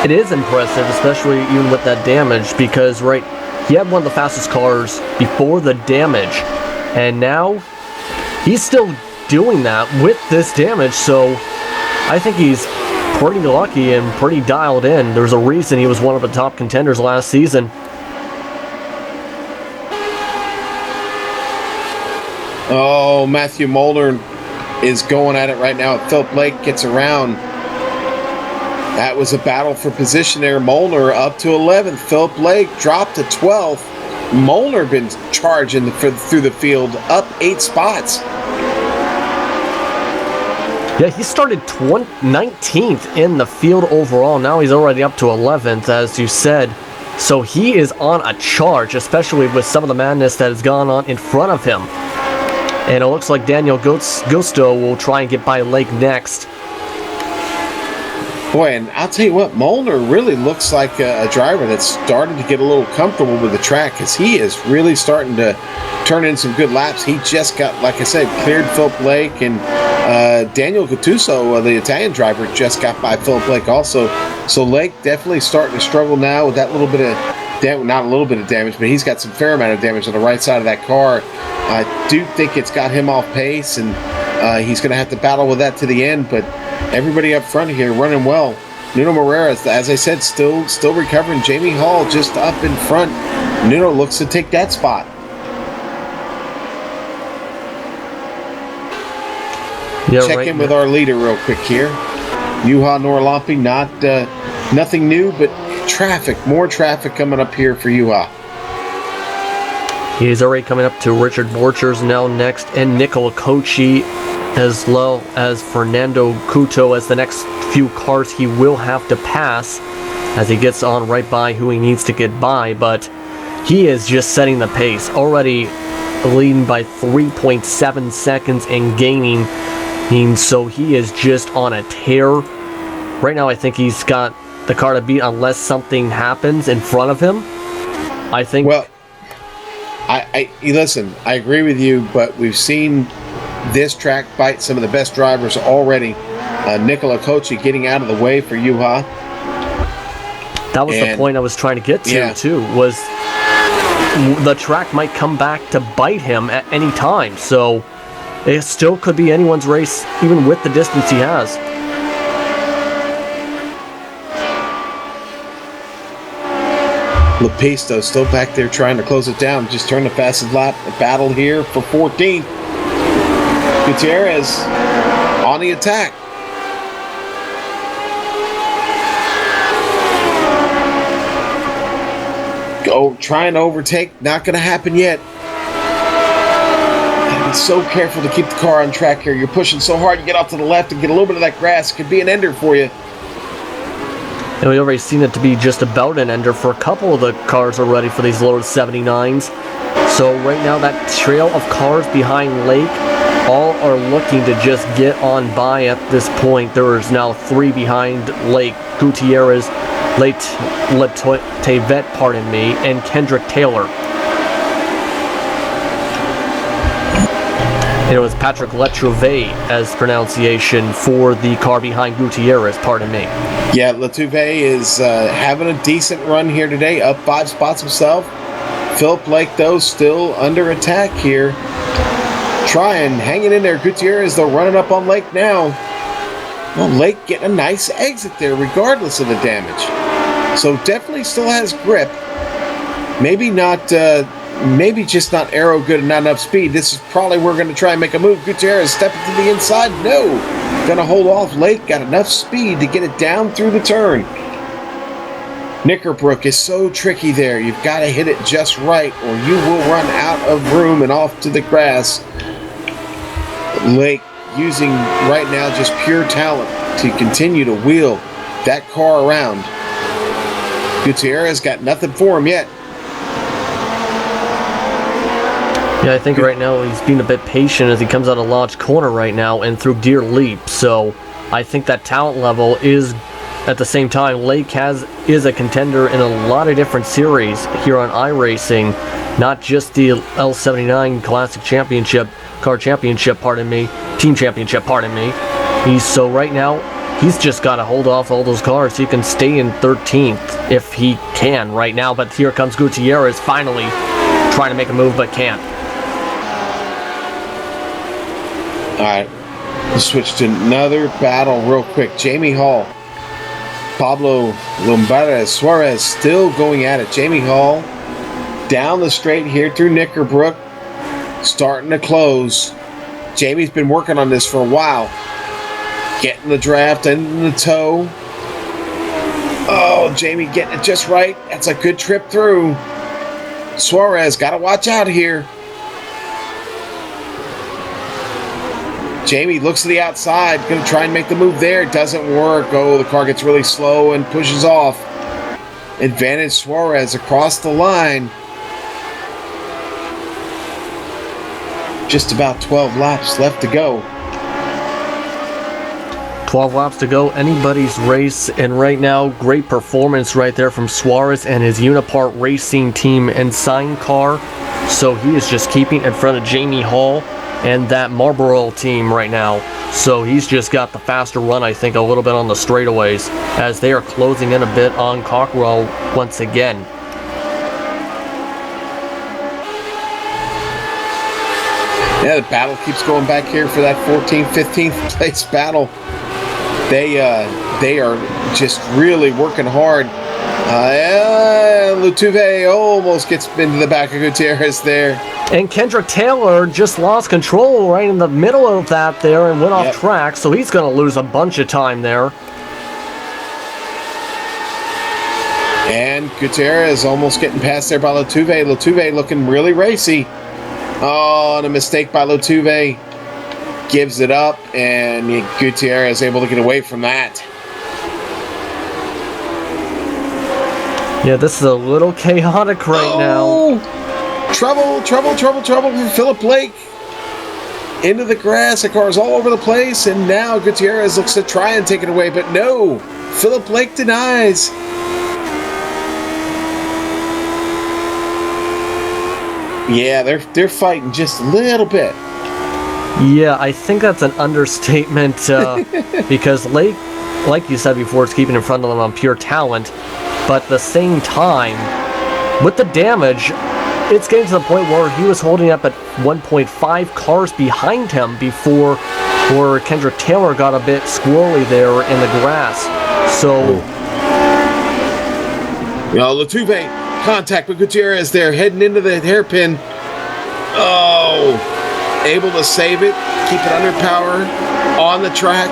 It is impressive, especially even with that damage, because he had one of the fastest cars before the damage. And now he's still doing that with this damage. So I think he's pretty lucky and pretty dialed in. There's a reason he was one of the top contenders last season. Oh, Matthew Molnar is going at it right now. Philip Lake gets around. That was a battle for position there. Molnar up to 11th. Philip Lake dropped to 12th. Molnar been charging through the field, up 8 spots. Yeah, he started 19th in the field overall. Now he's already up to 11th, as you said. So he is on a charge, especially with some of the madness that has gone on in front of him. And it looks like Daniel Gusto will try and get by Lake next. Boy, and I'll tell you what, Molnar really looks like a driver that's starting to get a little comfortable with the track, because he is really starting to turn in some good laps. He just got, like I said, cleared Philip Lake, and Daniel Gattuso, the Italian driver, just got by Philip Lake also. So Lake definitely starting to struggle now with that little bit of, not a little bit of damage, but he's got some fair amount of damage on the right side of that car. I do think it's got him off pace, and he's going to have to battle with that to the end, but everybody up front here running well. Nuno Moreira, as I said, still recovering. Jamie Hall just up in front. Nuno looks to take that spot. Yeah, Check in with our leader real quick here. Juha Norlampi, nothing new, but more traffic coming up here for Juha. He's already coming up to Richard Borchers now next, and Nicola Cocci, as well as Fernando Couto as the next few cars he will have to pass as he gets on right by who he needs to get by. But he is just setting the pace, already leading by 3.7 seconds and gaining. So he is just on a tear. Right now I think he's got the car to beat unless something happens in front of him. I think... Well, listen, I agree with you, but we've seen this track bite some of the best drivers already. Nicola Cocci getting out of the way for Juha. That was the point I was trying to get to, too, was the track might come back to bite him at any time. So it still could be anyone's race, even with the distance he has. Lepisto still back there trying to close it down. Just turned the fastest lap. A battle here for 14th. Gutierrez on the attack. Trying to overtake. Not going to happen yet. Gotta be so careful to keep the car on track here. You're pushing so hard, you get off to the left and get a little bit of that grass. It could be an ender for you. And we've already seen it to be just about an ender for a couple of the cars already for these Lotus 79s. So right now that trail of cars behind Lake, all are looking to just get on by at this point. There is now 3 behind Lake: Gutierrez, Tevet, pardon me, and Kendrick Taylor. It was Patrick Letrouvé as pronunciation for the car behind Gutierrez, pardon me. Yeah, Letrouvé is having a decent run here today, up 5 spots himself. Philip Lake, though, still under attack here. Trying, hanging in there. Gutierrez, though, running up on Lake now. Well, Lake getting a nice exit there, regardless of the damage. So definitely still has grip. Maybe not, maybe just not aero good and not enough speed. This is probably where we're going to try and make a move. Gutierrez stepping to the inside. No. Going to hold off. Lake got enough speed to get it down through the turn. Knickerbrook is so tricky there. You've got to hit it just right or you will run out of room and off to the grass. Lake using right now just pure talent to continue to wheel that car around. Gutierrez got nothing for him yet. Yeah, I think right now he's being a bit patient as he comes out of Lodge Corner right now and through Deer Leap. So I think that talent level is, at the same time, Lake is a contender in a lot of different series here on iRacing, not just the L79 Classic Championship, Car Championship, Team Championship, So right now, he's just got to hold off all those cars so he can stay in 13th if he can right now. But here comes Gutierrez finally trying to make a move but can't. All right, let's switch to another battle real quick. Jamie Hall, Pablo Lombardi Suarez still going at it. Jamie Hall down the straight here through Knickerbrook, starting to close. Jamie's been working on this for a while. Getting the draft and the toe. Oh, Jamie getting it just right. That's a good trip through. Suarez, got to watch out here. Jamie looks to the outside, going to try and make the move there. It doesn't work. Oh, the car gets really slow and pushes off. Advantage Suarez across the line. Just about 12 laps left to go. 12 laps to go, anybody's race, and right now, great performance right there from Suarez and his Unipart Racing Team Ensign car. So he is just keeping in front of Jamie Hall and that Marlboro team right now. So he's just got the faster run, I think, a little bit on the straightaways as they are closing in a bit on Cockrell once again. Yeah, the battle keeps going back here for that 14th, 15th place battle. They are just really working hard. Letrouvé almost gets into the back of Gutierrez there. And Kendrick Taylor just lost control right in the middle of that there and went off track, so he's going to lose a bunch of time there. And Gutierrez almost getting past there by Letrouvé. Letrouvé looking really racy. Oh, and a mistake by Letrouvé. Gives it up, and Gutierrez is able to get away from that. Yeah, this is a little chaotic right now. Trouble for Philip Lake. Into the grass, the car's all over the place, and now Gutierrez looks to try and take it away, but no. Philip Lake denies. Yeah, they're fighting just a little bit. Yeah, I think that's an understatement because Lake, like you said before, is keeping in front of them on pure talent, but at the same time, with the damage, it's getting to the point where he was holding up at 1.5 cars behind him before Kendrick Taylor got a bit squirrely there in the grass. So, Letrouvé contact with Gutierrez there, heading into the hairpin. Oh, able to save it, keep it under power on the track.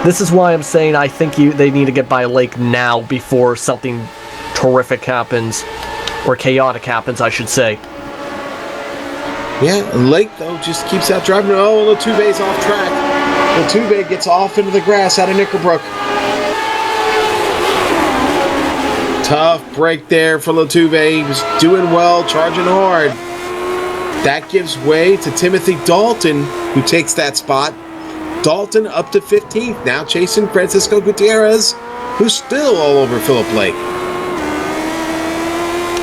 This is why I'm saying I think they need to get by Lake now before something terrific happens, or chaotic happens, I should say. Yeah, Lake, though, just keeps out driving. Oh, Letrouvé's off track. Letrouvé gets off into the grass out of Knickerbrook. Tough break there for Latuve. He was doing well, charging hard. That gives way to Timothy Dalton, who takes that spot. Dalton up to 15th, now chasing Francisco Gutierrez, who's still all over Philip Blake.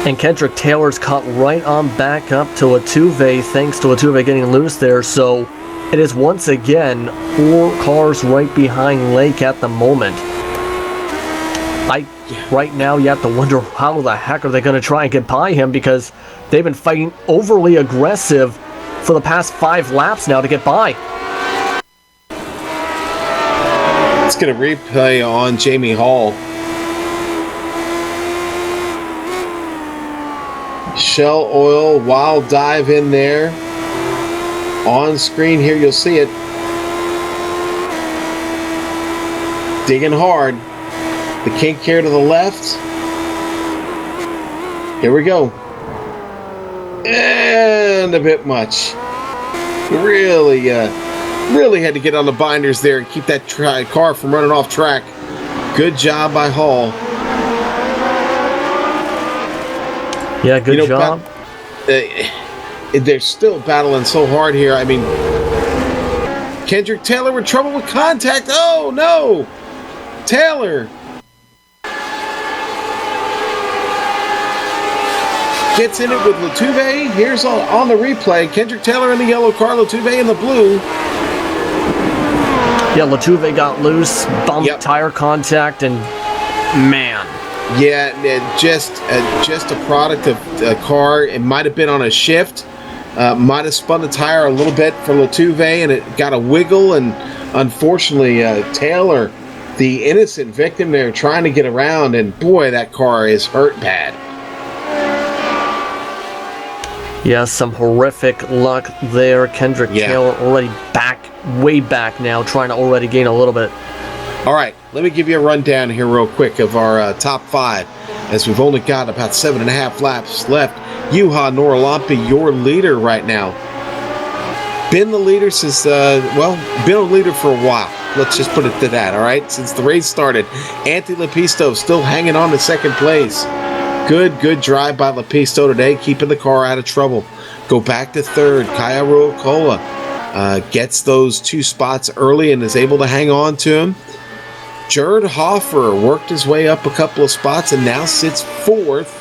And Kendrick Taylor's caught right on back up to Latuve, thanks to Latuve getting loose there. So it is once again 4 cars right behind Lake at the moment. Right now you have to wonder how the heck are they going to try and get by him, because they've been fighting overly aggressive for the past 5 laps now to get by. Let's get a replay on Jamie Hall. Shell Oil, wild dive in there. On screen here, you'll see it. Digging hard. The kink here to the left. Here we go. And a bit much. Really had to get on the binders there and keep that car from running off track. Good job by Hall. Yeah, good job. They're still battling so hard here. I mean, Kendrick Taylor with trouble with contact. Oh, no. Taylor. Gets in it with Latuve. Here's on the replay. Kendrick Taylor in the yellow car, Latuve in the blue. Yeah, Latuve got loose, bumped tire contact, and man. Yeah, just a product of a car. It might have been on a shift. Might have spun the tire a little bit for Latuve, and it got a wiggle. And unfortunately, Taylor, the innocent victim there, trying to get around. And boy, that car is hurt bad. Yeah, some horrific luck there. Kendrick Taylor already way back now, trying to already gain a little bit. All right, let me give you a rundown here real quick of our top 5, as we've only got about 7.5 laps left. Juha Norlampi, your leader right now. Been the leader since, been a leader for a while. Let's just put it to that, all right? Since the race started. Antti Lepisto still hanging on to second place. Good drive by Lepisto today, keeping the car out of trouble. Go back to third. Kaya Ruokola gets those 2 spots early and is able to hang on to him. Jared Hoffer worked his way up a couple of spots and now sits 4th.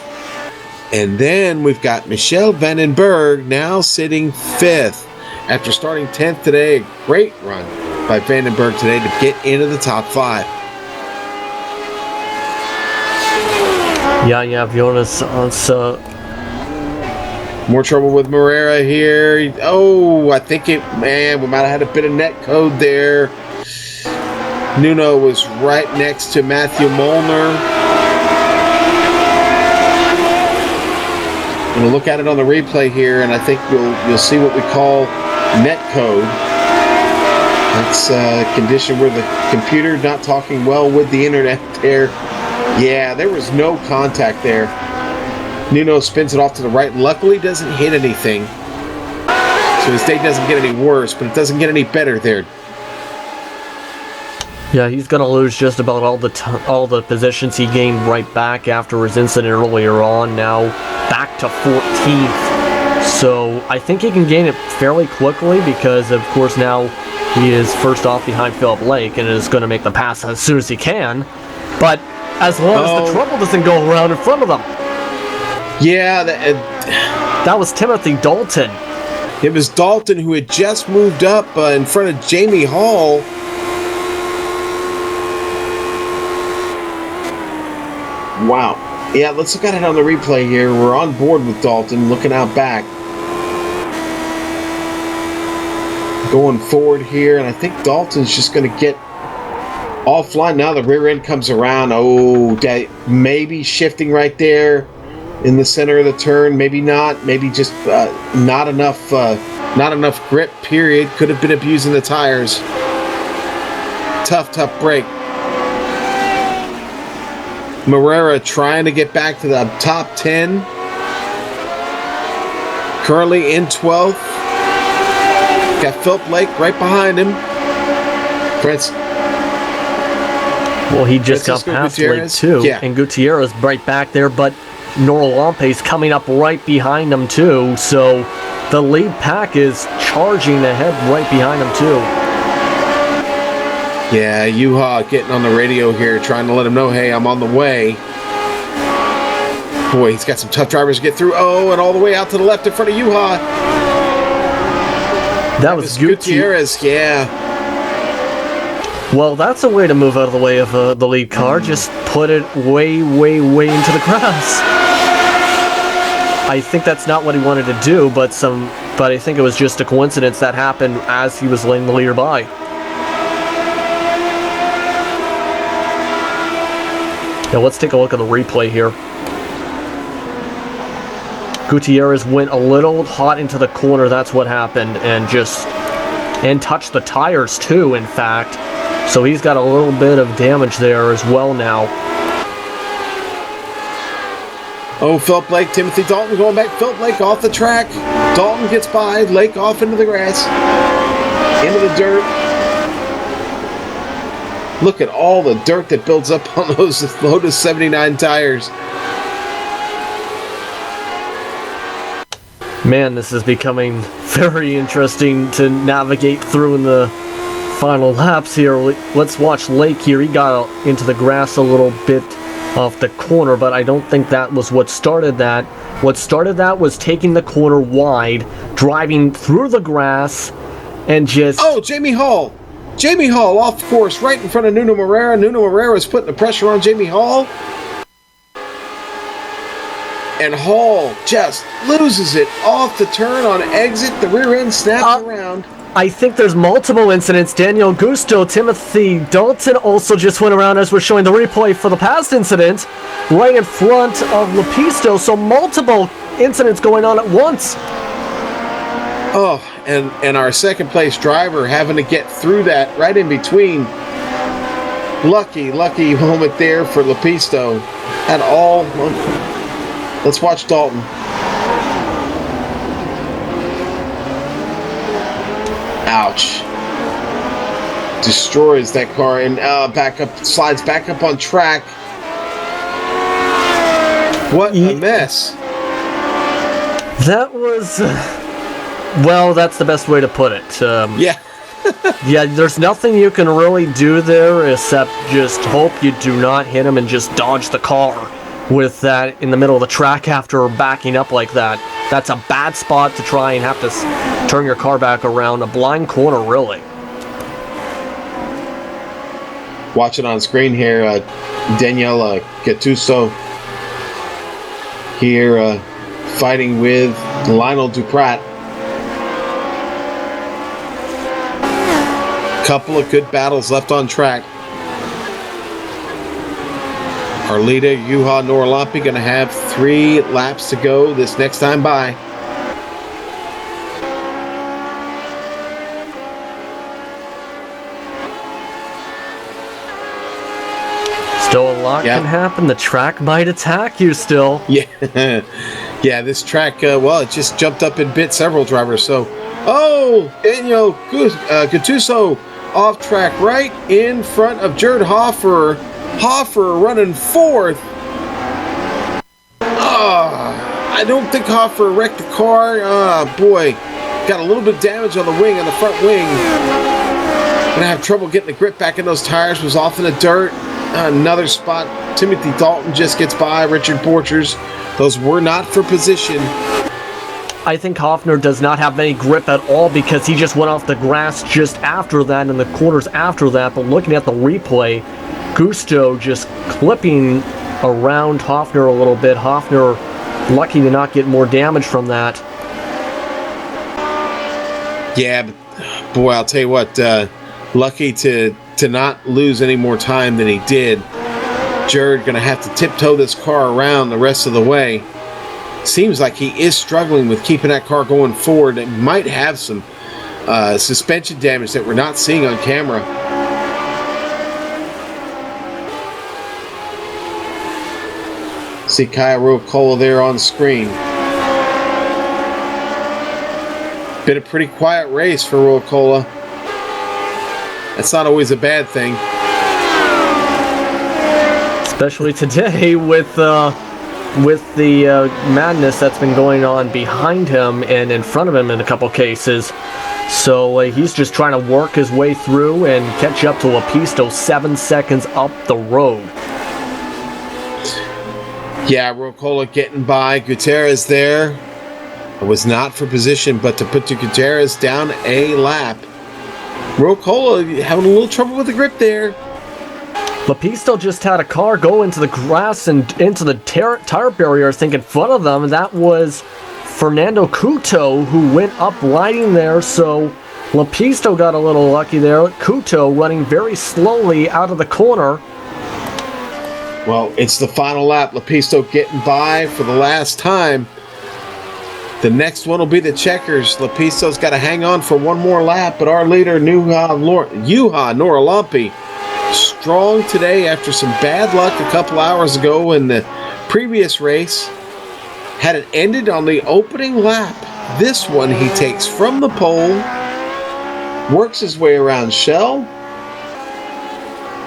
And then we've got Michelle Vandenberg now sitting 5th. After starting 10th today, a great run by Vandenberg today to get into the top 5. Yeah, Jonas. More trouble with Morera here. Oh, I think we might have had a bit of net code there. Nuno was right next to Matthew Molnar. I'm going to look at it on the replay here, and I think you'll see what we call net code. That's a condition where the computer not talking well with the internet there. Yeah, there was no contact there. Nuno spins it off to the right. Luckily, doesn't hit anything. So his day doesn't get any worse, but it doesn't get any better there. Yeah, he's going to lose just about all the positions he gained right back after his incident earlier on. Now back to 14th. So I think he can gain it fairly quickly because, of course, now he is first off behind Philip Lake and is going to make the pass as soon as he can. But as long as the trouble doesn't go around in front of them. Yeah, that was Timothy Dalton. It was Dalton who had just moved up in front of Jamie Hall. Wow. Yeah, let's look at it on the replay here. We're on board with Dalton, looking out back. Going forward here, and I think Dalton's just going to get offline. Now the rear end comes around. Oh, maybe shifting right there in the center of the turn. Maybe not. Maybe just not enough grip, period. Could have been abusing the tires. Tough break. Morera trying to get back to the top 10. Currently in 12th. Got Philip Lake right behind him. Well, he just got Francisco past Lake Gutierrez? too, Yeah. and Gutierrez right back there, but Noralampe's coming up right behind him too, so the lead pack is charging ahead right behind him too. Yeah, Yuha getting on the radio here, trying to let him know, hey, I'm on the way. Boy, he's got some tough drivers to get through. Oh, and all the way out to the left in front of Yuha. That was Gutierrez, yeah. Well, that's a way to move out of the way of the lead car. Just put it way, way, way into the grass. I think that's not what he wanted to do, but I think it was just a coincidence that happened as he was letting the leader by. Now let's take a look at the replay here. Gutierrez went a little hot into the corner, that's what happened, and touched the tires too, in fact. So he's got a little bit of damage there as well now. Oh, Philip Lake, Timothy Dalton going back. Philip Lake off the track. Dalton gets by. Lake off into the grass. Into the dirt. Look at all the dirt that builds up on those Lotus 79 tires. Man, this is becoming very interesting to navigate through in the final laps here. Let's watch Lake here. He got into the grass a little bit off the corner, but I don't think that was what started that. What started that was taking the corner wide, driving through the grass, and just... Oh, Jamie Hall. Jamie Hall off course right in front of Nuno Moreira. Nuno Moreira is putting the pressure on Jamie Hall. And Hall just loses it off the turn on exit. The rear end snaps around. I think there's multiple incidents. Daniel Gusto, Timothy Dalton also just went around as we're showing the replay for the past incident right in front of Lepisto. So multiple incidents going on at once. Oh, and our second place driver having to get through that right in between. Lucky moment there for Lepisto. At all. Let's watch Dalton. Ouch. Destroys that car and slides back up on track. What a mess. That was... well, that's the best way to put it. Yeah. Yeah, there's nothing you can really do there except just hope you do not hit him and just dodge the car with that in the middle of the track after backing up like that. That's a bad spot to try and have to turn your car back around. A blind corner, really. Watch it on screen here. Daniela Gattuso here fighting with Lionel Duprat. Couple of good battles left on track. Our leader, Juha Noralampi, going to have 3 laps to go this next time by. Still a lot can happen. The track might attack you still. Yeah, yeah. This track, well, it just jumped up and bit several drivers. So, oh, Daniel Gattuso off track right in front of Jared Hoffer. Hoffer running 4th. I don't think Hoffer wrecked the car. Boy, got a little bit of damage on the wing, on the front wing. Gonna have trouble getting the grip back in those tires. Was off in the dirt. Another spot. Timothy Dalton just gets by. Richard Porchers. Those were not for position. I think Hoffner does not have any grip at all because he just went off the grass just after that and the corners after that. But looking at the replay, Gusto just clipping around Hoffner a little bit. Hoffner lucky to not get more damage from that. Yeah, but boy, I'll tell you what, lucky to not lose any more time than he did. Jared gonna have to tiptoe this car around the rest of the way. Seems like he is struggling with keeping that car going forward. It might have some suspension damage that we're not seeing on camera. See Kaya Ruokola there on screen. Been a pretty quiet race for Ruokola. That's not always a bad thing. especially today with the madness that's been going on behind him and in front of him in a couple cases. So he's just trying to work his way through and catch up to Lepisto 7 seconds up the road. Yeah, Rocola getting by. Gutierrez there. It was not for position, but to put Gutierrez down a lap. Rocola having a little trouble with the grip there. Lepisto just had a car go into the grass and into the tire barrier, I think, in front of them. That was Fernando Couto, who went up lighting there, so Lepisto got a little lucky there. Couto running very slowly out of the corner. Well, it's the final lap. Lepisto getting by for the last time. The next one will be the checkers. Lepisto's got to hang on for one more lap, but our leader, Juha Noralampi, strong today after some bad luck a couple hours ago in the previous race. Had it ended on the opening lap. This one he takes from the pole, works his way around Shell,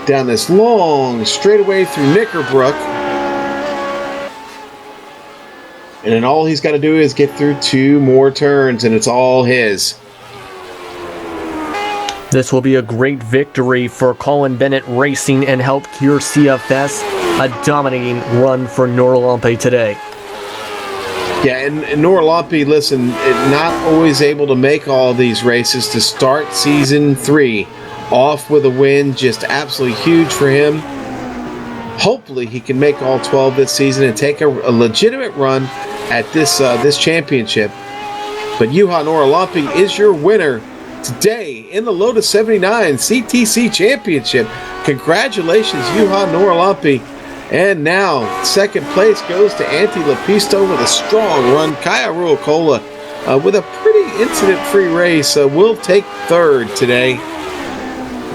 down this long straightaway through Knickerbrook, and then all he's got to do is get through 2 more turns, and it's all his. This will be a great victory for Colin Bennett Racing and help cure CFS. A dominating run for Noralampi today. Yeah, and Noralampi, listen, not always able to make all these races to start Season 3 off with a win, just absolutely huge for him. Hopefully he can make all 12 this season and take a legitimate run at this championship. But Juha Noralampi is your winner today in the Lotus 79 CTC Championship. Congratulations, Juha Noralampi. And now, second place goes to Antti Lepisto with a strong run. Kaya Ruokola with a pretty incident-free race will take third today.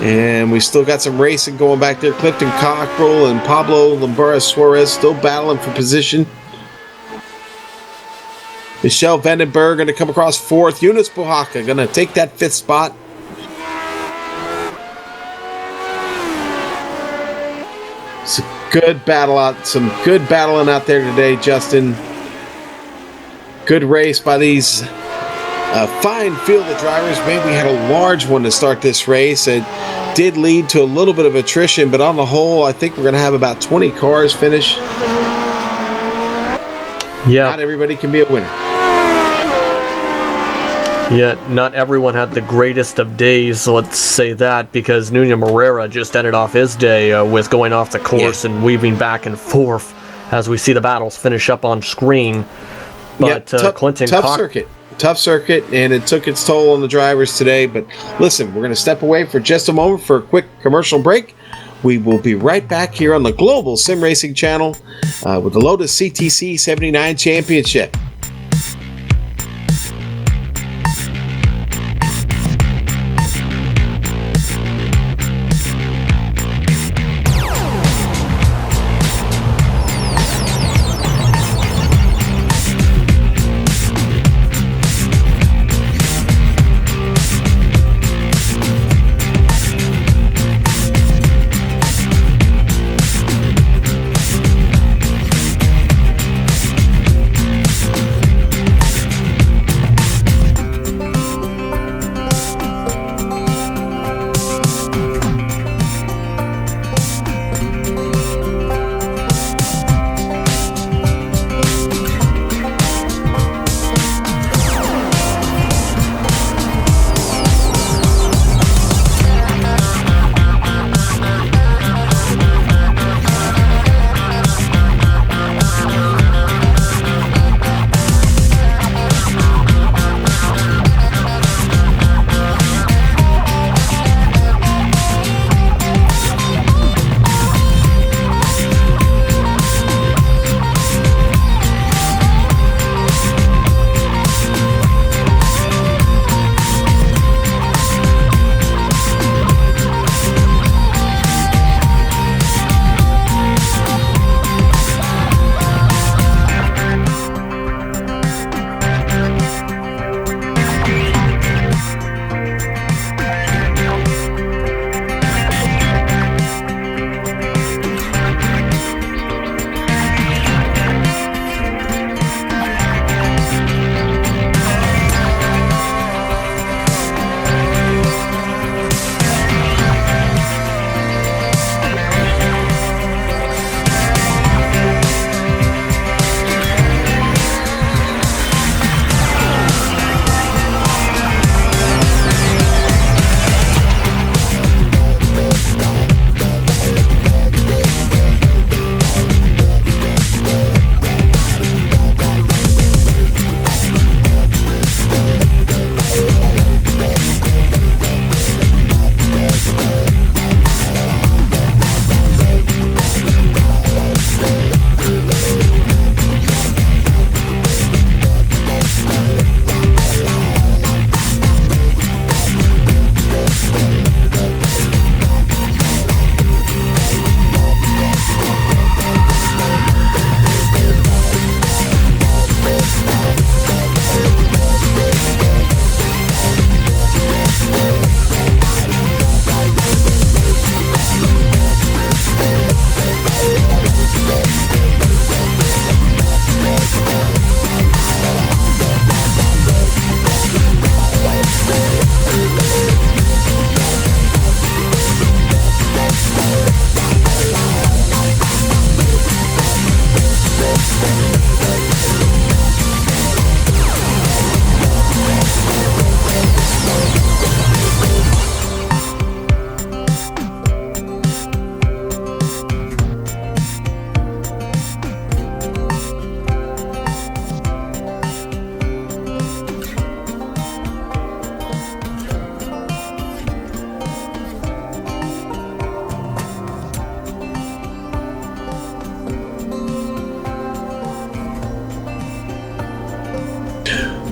And we still got some racing going back there. Clifton Cockrell and Pablo Lambera Suarez still battling for position. Michelle Vandenberg going to come across fourth. Eunice Buhaka going to take that 5th spot. Some good battling out there today, Justin. Good race by these fine field of drivers. Man, we had a large one to start this race. It did lead to a little bit of attrition, but on the whole, I think we're going to have about 20 cars finish. Yeah. Not everybody can be a winner. Yet not everyone had the greatest of days, let's say that, because Nuno Moreira just ended off his day with going off the course and weaving back and forth as we see the battles finish up on screen. But Clinton tough circuit, and it took its toll on the drivers today. But listen, we're going to step away for just a moment for a quick commercial break. We will be right back here on the Global Sim Racing Channel with the Lotus CTC 79 Championship.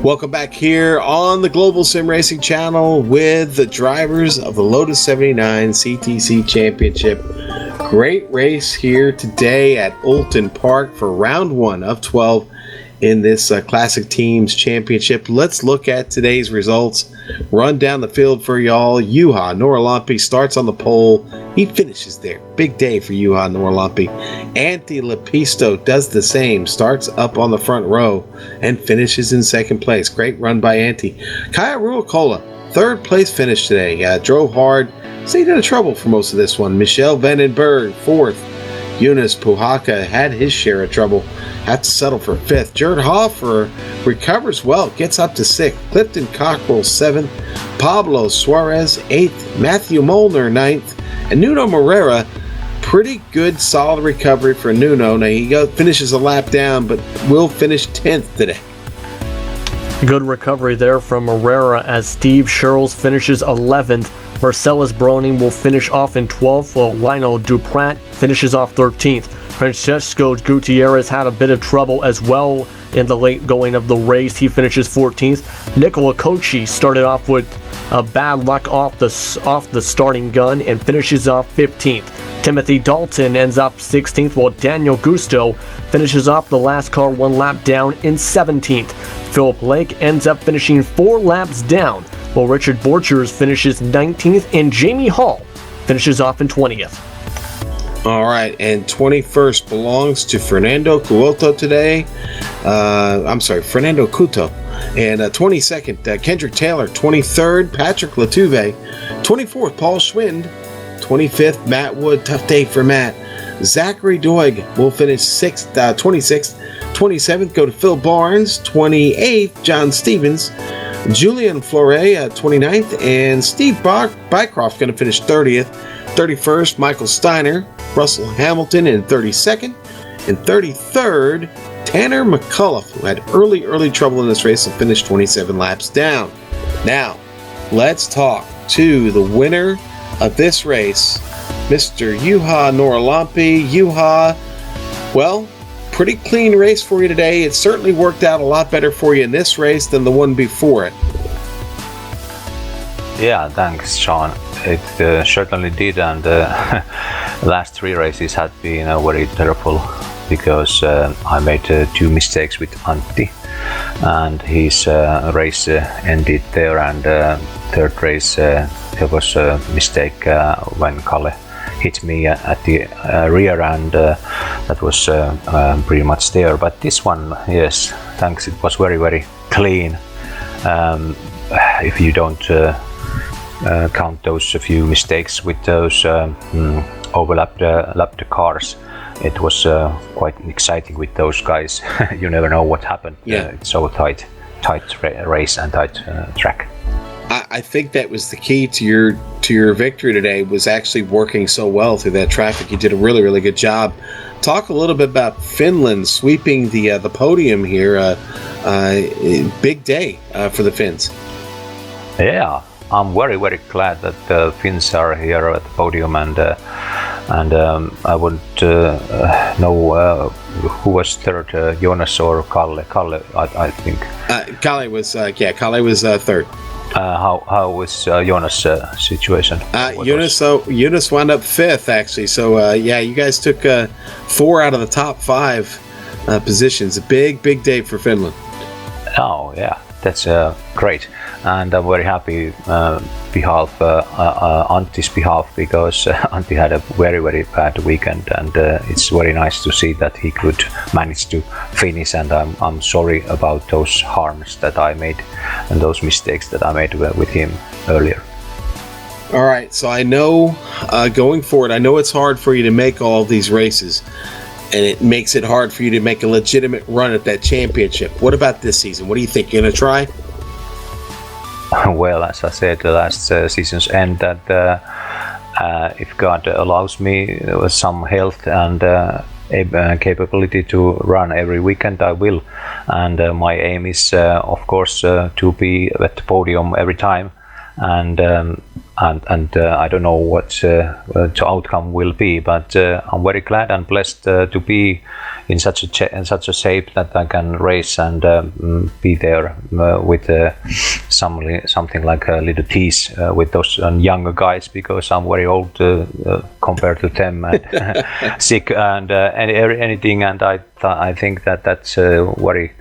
Welcome back here on the Global Sim Racing channel with the drivers of the Lotus 79 CTC Championship. Great race here today at Oulton Park for round 1 of 12 in this Classic Teams Championship. Let's look at today's results. Run down the field for y'all. Juha Norlampi starts on the pole. He finishes there. Big day for Juha Norlampi. Antti Lepisto does the same. Starts up on the front row and finishes in second place. Great run by Antti. Kaya Ruokola, third place finish today. Drove hard. Stayed out of trouble for most of this one. Michelle Vandenberg, fourth. Eunice Puhaka had his share of trouble. Had to settle for fifth. Jared Hoffer recovers well, gets up to sixth. Clifton Cockrell, seventh. Pablo Suarez, eighth. Matthew Molnar, ninth. And Nuno Moreira, pretty good, solid recovery for Nuno. Now he finishes a lap down, but will finish 10th today. Good recovery there from Herrera as Steve Sherrills finishes 11th. Marcellus Broning will finish off in 12th, while Lionel Duprat finishes off 13th. Francesco Gutierrez had a bit of trouble as well in the late going of the race. He finishes 14th. Nicola Kochi started off with bad luck off the starting gun and finishes off 15th. Timothy Dalton ends up 16th, while Daniel Gusto finishes off the last car 1 lap down in 17th. Philip Lake ends up finishing 4 laps down, while Richard Borchers finishes 19th and Jamie Hall finishes off in 20th. All right, and 21st belongs to Fernando Couto today. Fernando Couto. And 22nd, Kendrick Taylor. 23rd, Patrick Latouve. 24th, Paul Schwind. 25th, Matt Wood. Tough day for Matt. Zachary Doig will finish 26th. 27th, go to Phil Barnes. 28th, John Stevens. Julian Flore, 29th. And Steve Bycroft going to finish 30th. 31st, Michael Steiner. Russell Hamilton in 32nd. And 33rd, Tanner McCullough, who had early trouble in this race and finished 27 laps down. Now, let's talk to the winner of this race, Mr. Juha Norlampi. Juha, well, pretty clean race for you today. It certainly worked out a lot better for you in this race than the one before it. Yeah, thanks, Sean. It certainly did, and the last 3 races had been very terrible because I made 2 mistakes with Antti, and his race ended there, and third race there was a mistake when Kalle hit me at the rear, and that was pretty much there. But this one, yes, thanks, it was very clean. If you don't count those few mistakes with those overlapped cars, it was quite exciting with those guys. You never know what happened. Yeah, it's so tight race and tight track. I think that was the key to your victory today, was actually working so well through that traffic. You did a really good job. Talk a little bit about Finland sweeping the podium here. Big day for the Finns. Yeah, I'm very glad that the Finns are here at the podium, and I wouldn't know who was third, Jonas or Kalle. Kalle, I think. Kalle was third. How was Jonas' situation? Jonas wound up fifth, actually. So you guys took 4 out of the top 5 positions. A big day for Finland. Oh yeah, that's great, and I'm very happy Antti's behalf, because Antti had a very bad weekend, and it's very nice to see that he could manage to finish. And I'm sorry about those harms that I made and those mistakes that I made with him earlier. All right, so I know going forward, I know it's hard for you to make all of these races, and it makes it hard for you to make a legitimate run at that championship. What about this season? What do you think? You're going to try? Well, as I said, the last season's end, that if God allows me some health and capability to run every weekend, I will. And my aim is, of course, to be at the podium every time. and I don't know what the outcome will be, but I'm very glad and blessed to be in such a shape that I can race and be there with something like a little tease with those younger guys, because I'm very old compared to them and sick and anything, and I think that's very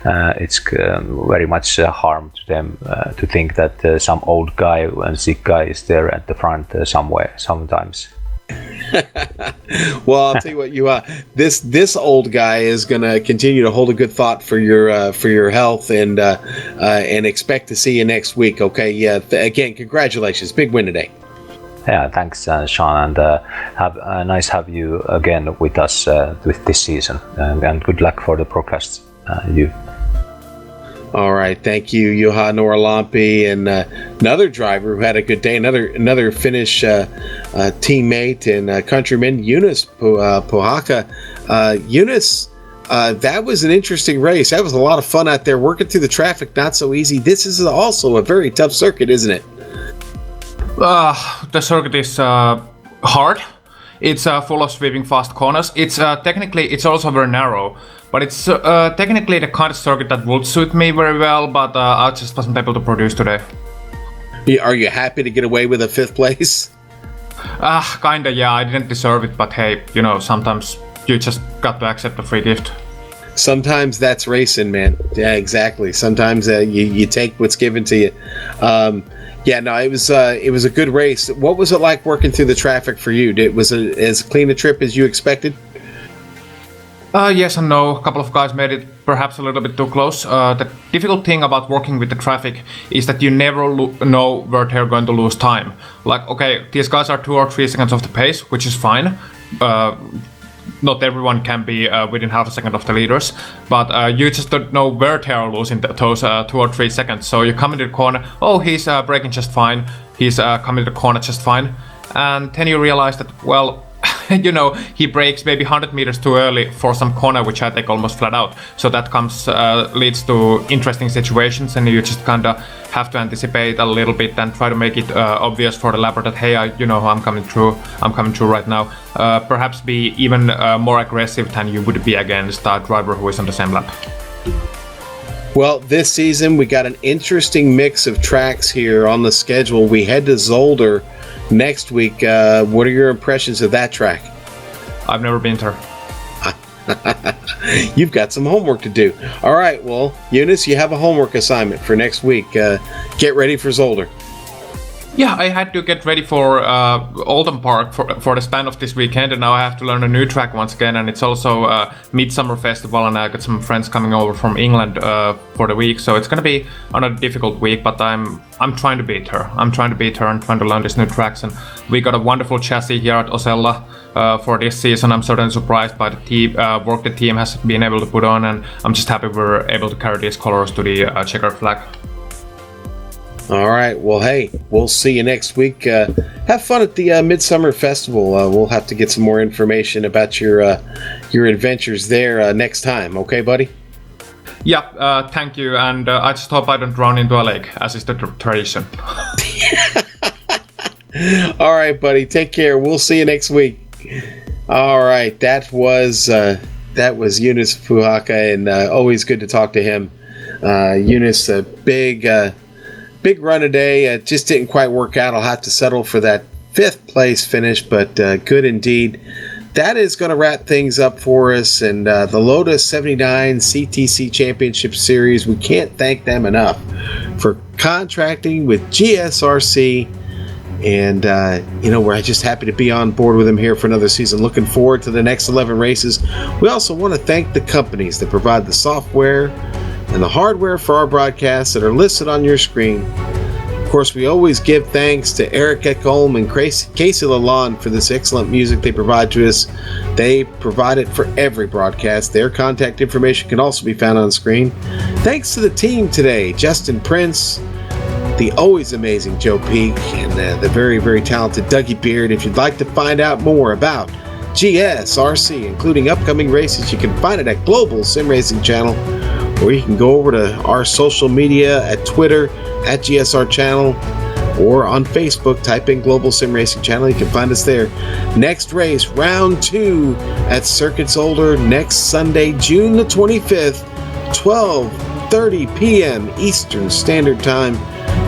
it's very much harm to them to think that some old guy and sick guy is there at the front somewhere sometimes. Well, I'll tell you what, this old guy is going to continue to hold a good thought for your health, and expect to see you next week. Okay, yeah. Again, congratulations, big win today. Yeah, thanks, Sean, and have nice have you again with us with this season, and good luck for the broadcasts. You. All right, thank you, Juha Norlampi, and another driver who had a good day, another Finnish teammate and countryman, Jonas Puhaka. Jonas, that was an interesting race. That was a lot of fun out there, working through the traffic, not so easy. This is also a very tough circuit, isn't it? The circuit is hard. It's full of sweeping fast corners. It's technically also very narrow, but it's technically the kind of circuit that would suit me very well, but I just wasn't able to produce today. Are you happy to get away with a 5th place? Kinda, yeah. I didn't deserve it, but hey, sometimes you just got to accept a free gift. Sometimes that's racing, man. Yeah, exactly. Sometimes you take what's given to you. Yeah, no, it was a good race. What was it like working through the traffic for you? Was it as clean a trip as you expected? Yes and no. A couple of guys made it perhaps a little bit too close. The difficult thing about working with the traffic is that you never know where they're going to lose time. Like, okay, these guys are 2 or 3 seconds off the pace, which is fine. Not everyone can be within half a second of the leaders, but you just don't know where they are losing those 2 or 3 seconds. So you come into the corner, oh, he's braking just fine, he's coming to the corner just fine, and then you realize that, well, he brakes maybe 100 meters too early for some corner, which I take almost flat out. So that leads to interesting situations, and you just kind of have to anticipate a little bit and try to make it obvious for the lapper that, hey, I'm coming through right now. Perhaps be even more aggressive than you would be against a driver who is on the same lap. Well, this season we got an interesting mix of tracks here on the schedule. We head to Zolder next week. What are your impressions of that track? I've never been there. You've got some homework to do. All right, well, Jonas, you have a homework assignment for next week. Get ready for Zolder. Yeah, I had to get ready for Oulton Park for the span of this weekend, and now I have to learn a new track once again. And it's also Midsummer Festival, and I got some friends coming over from England for the week, so it's gonna be another difficult week. But I'm trying to beat her. I'm trying to beat her and trying to learn these new tracks. And we got a wonderful chassis here at Osella for this season. I'm certainly surprised by the team work the team has been able to put on, and I'm just happy we're able to carry these colors to the checkered flag. All right. Well, hey, we'll see you next week. Have fun at the Midsummer Festival. We'll have to get some more information about your adventures there next time. Okay, buddy? Yeah, thank you. And I just hope I don't drown into a lake, as is the tradition. All right, buddy. Take care. We'll see you next week. All right. That was Jonas Puhaka, and always good to talk to him. Jonas, a big run today. Just didn't quite work out. I'll have to settle for that 5th place finish, but good indeed. That is going to wrap things up for us. And the Lotus 79 CTC Championship Series, we can't thank them enough for contracting with GSRC. And, we're just happy to be on board with them here for another season. Looking forward to the next 11 races. We also want to thank the companies that provide the software and the hardware for our broadcasts that are listed on your screen. Of course, we always give thanks to Eric Ekholm and Casey Lalonde for this excellent music they provide to us. They provide it for every broadcast. Their contact information can also be found on screen. Thanks to the team today, Justin Prince, the always amazing Joe Peak, and the very, very talented Dougie Beard. If you'd like to find out more about GSRC, including upcoming races, you can find it at Global Sim Racing Channel, or you can go over to our social media at Twitter at GSR Channel. or on Facebook, type in Global Sim Racing Channel. You can find us there. Next race, round 2 at Circuits Older next Sunday, June the 25th, 12:30 p.m. Eastern Standard Time.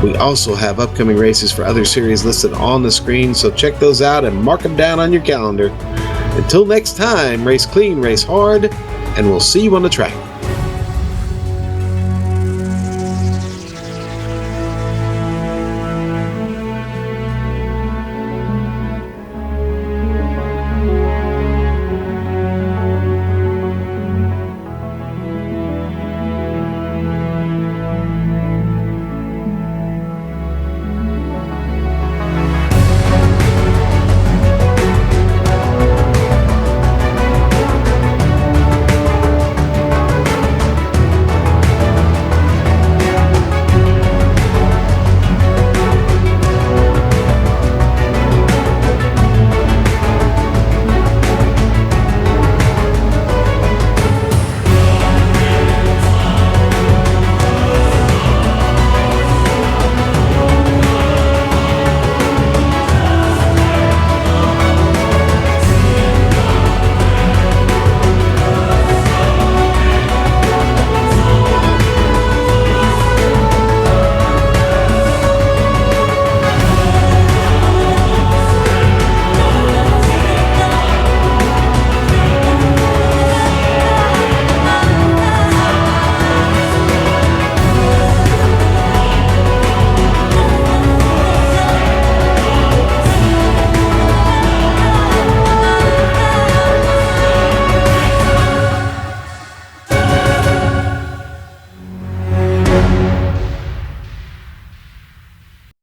We also have upcoming races for other series listed on the screen, so check those out and mark them down on your calendar. Until next time, race clean, race hard, and we'll see you on the track.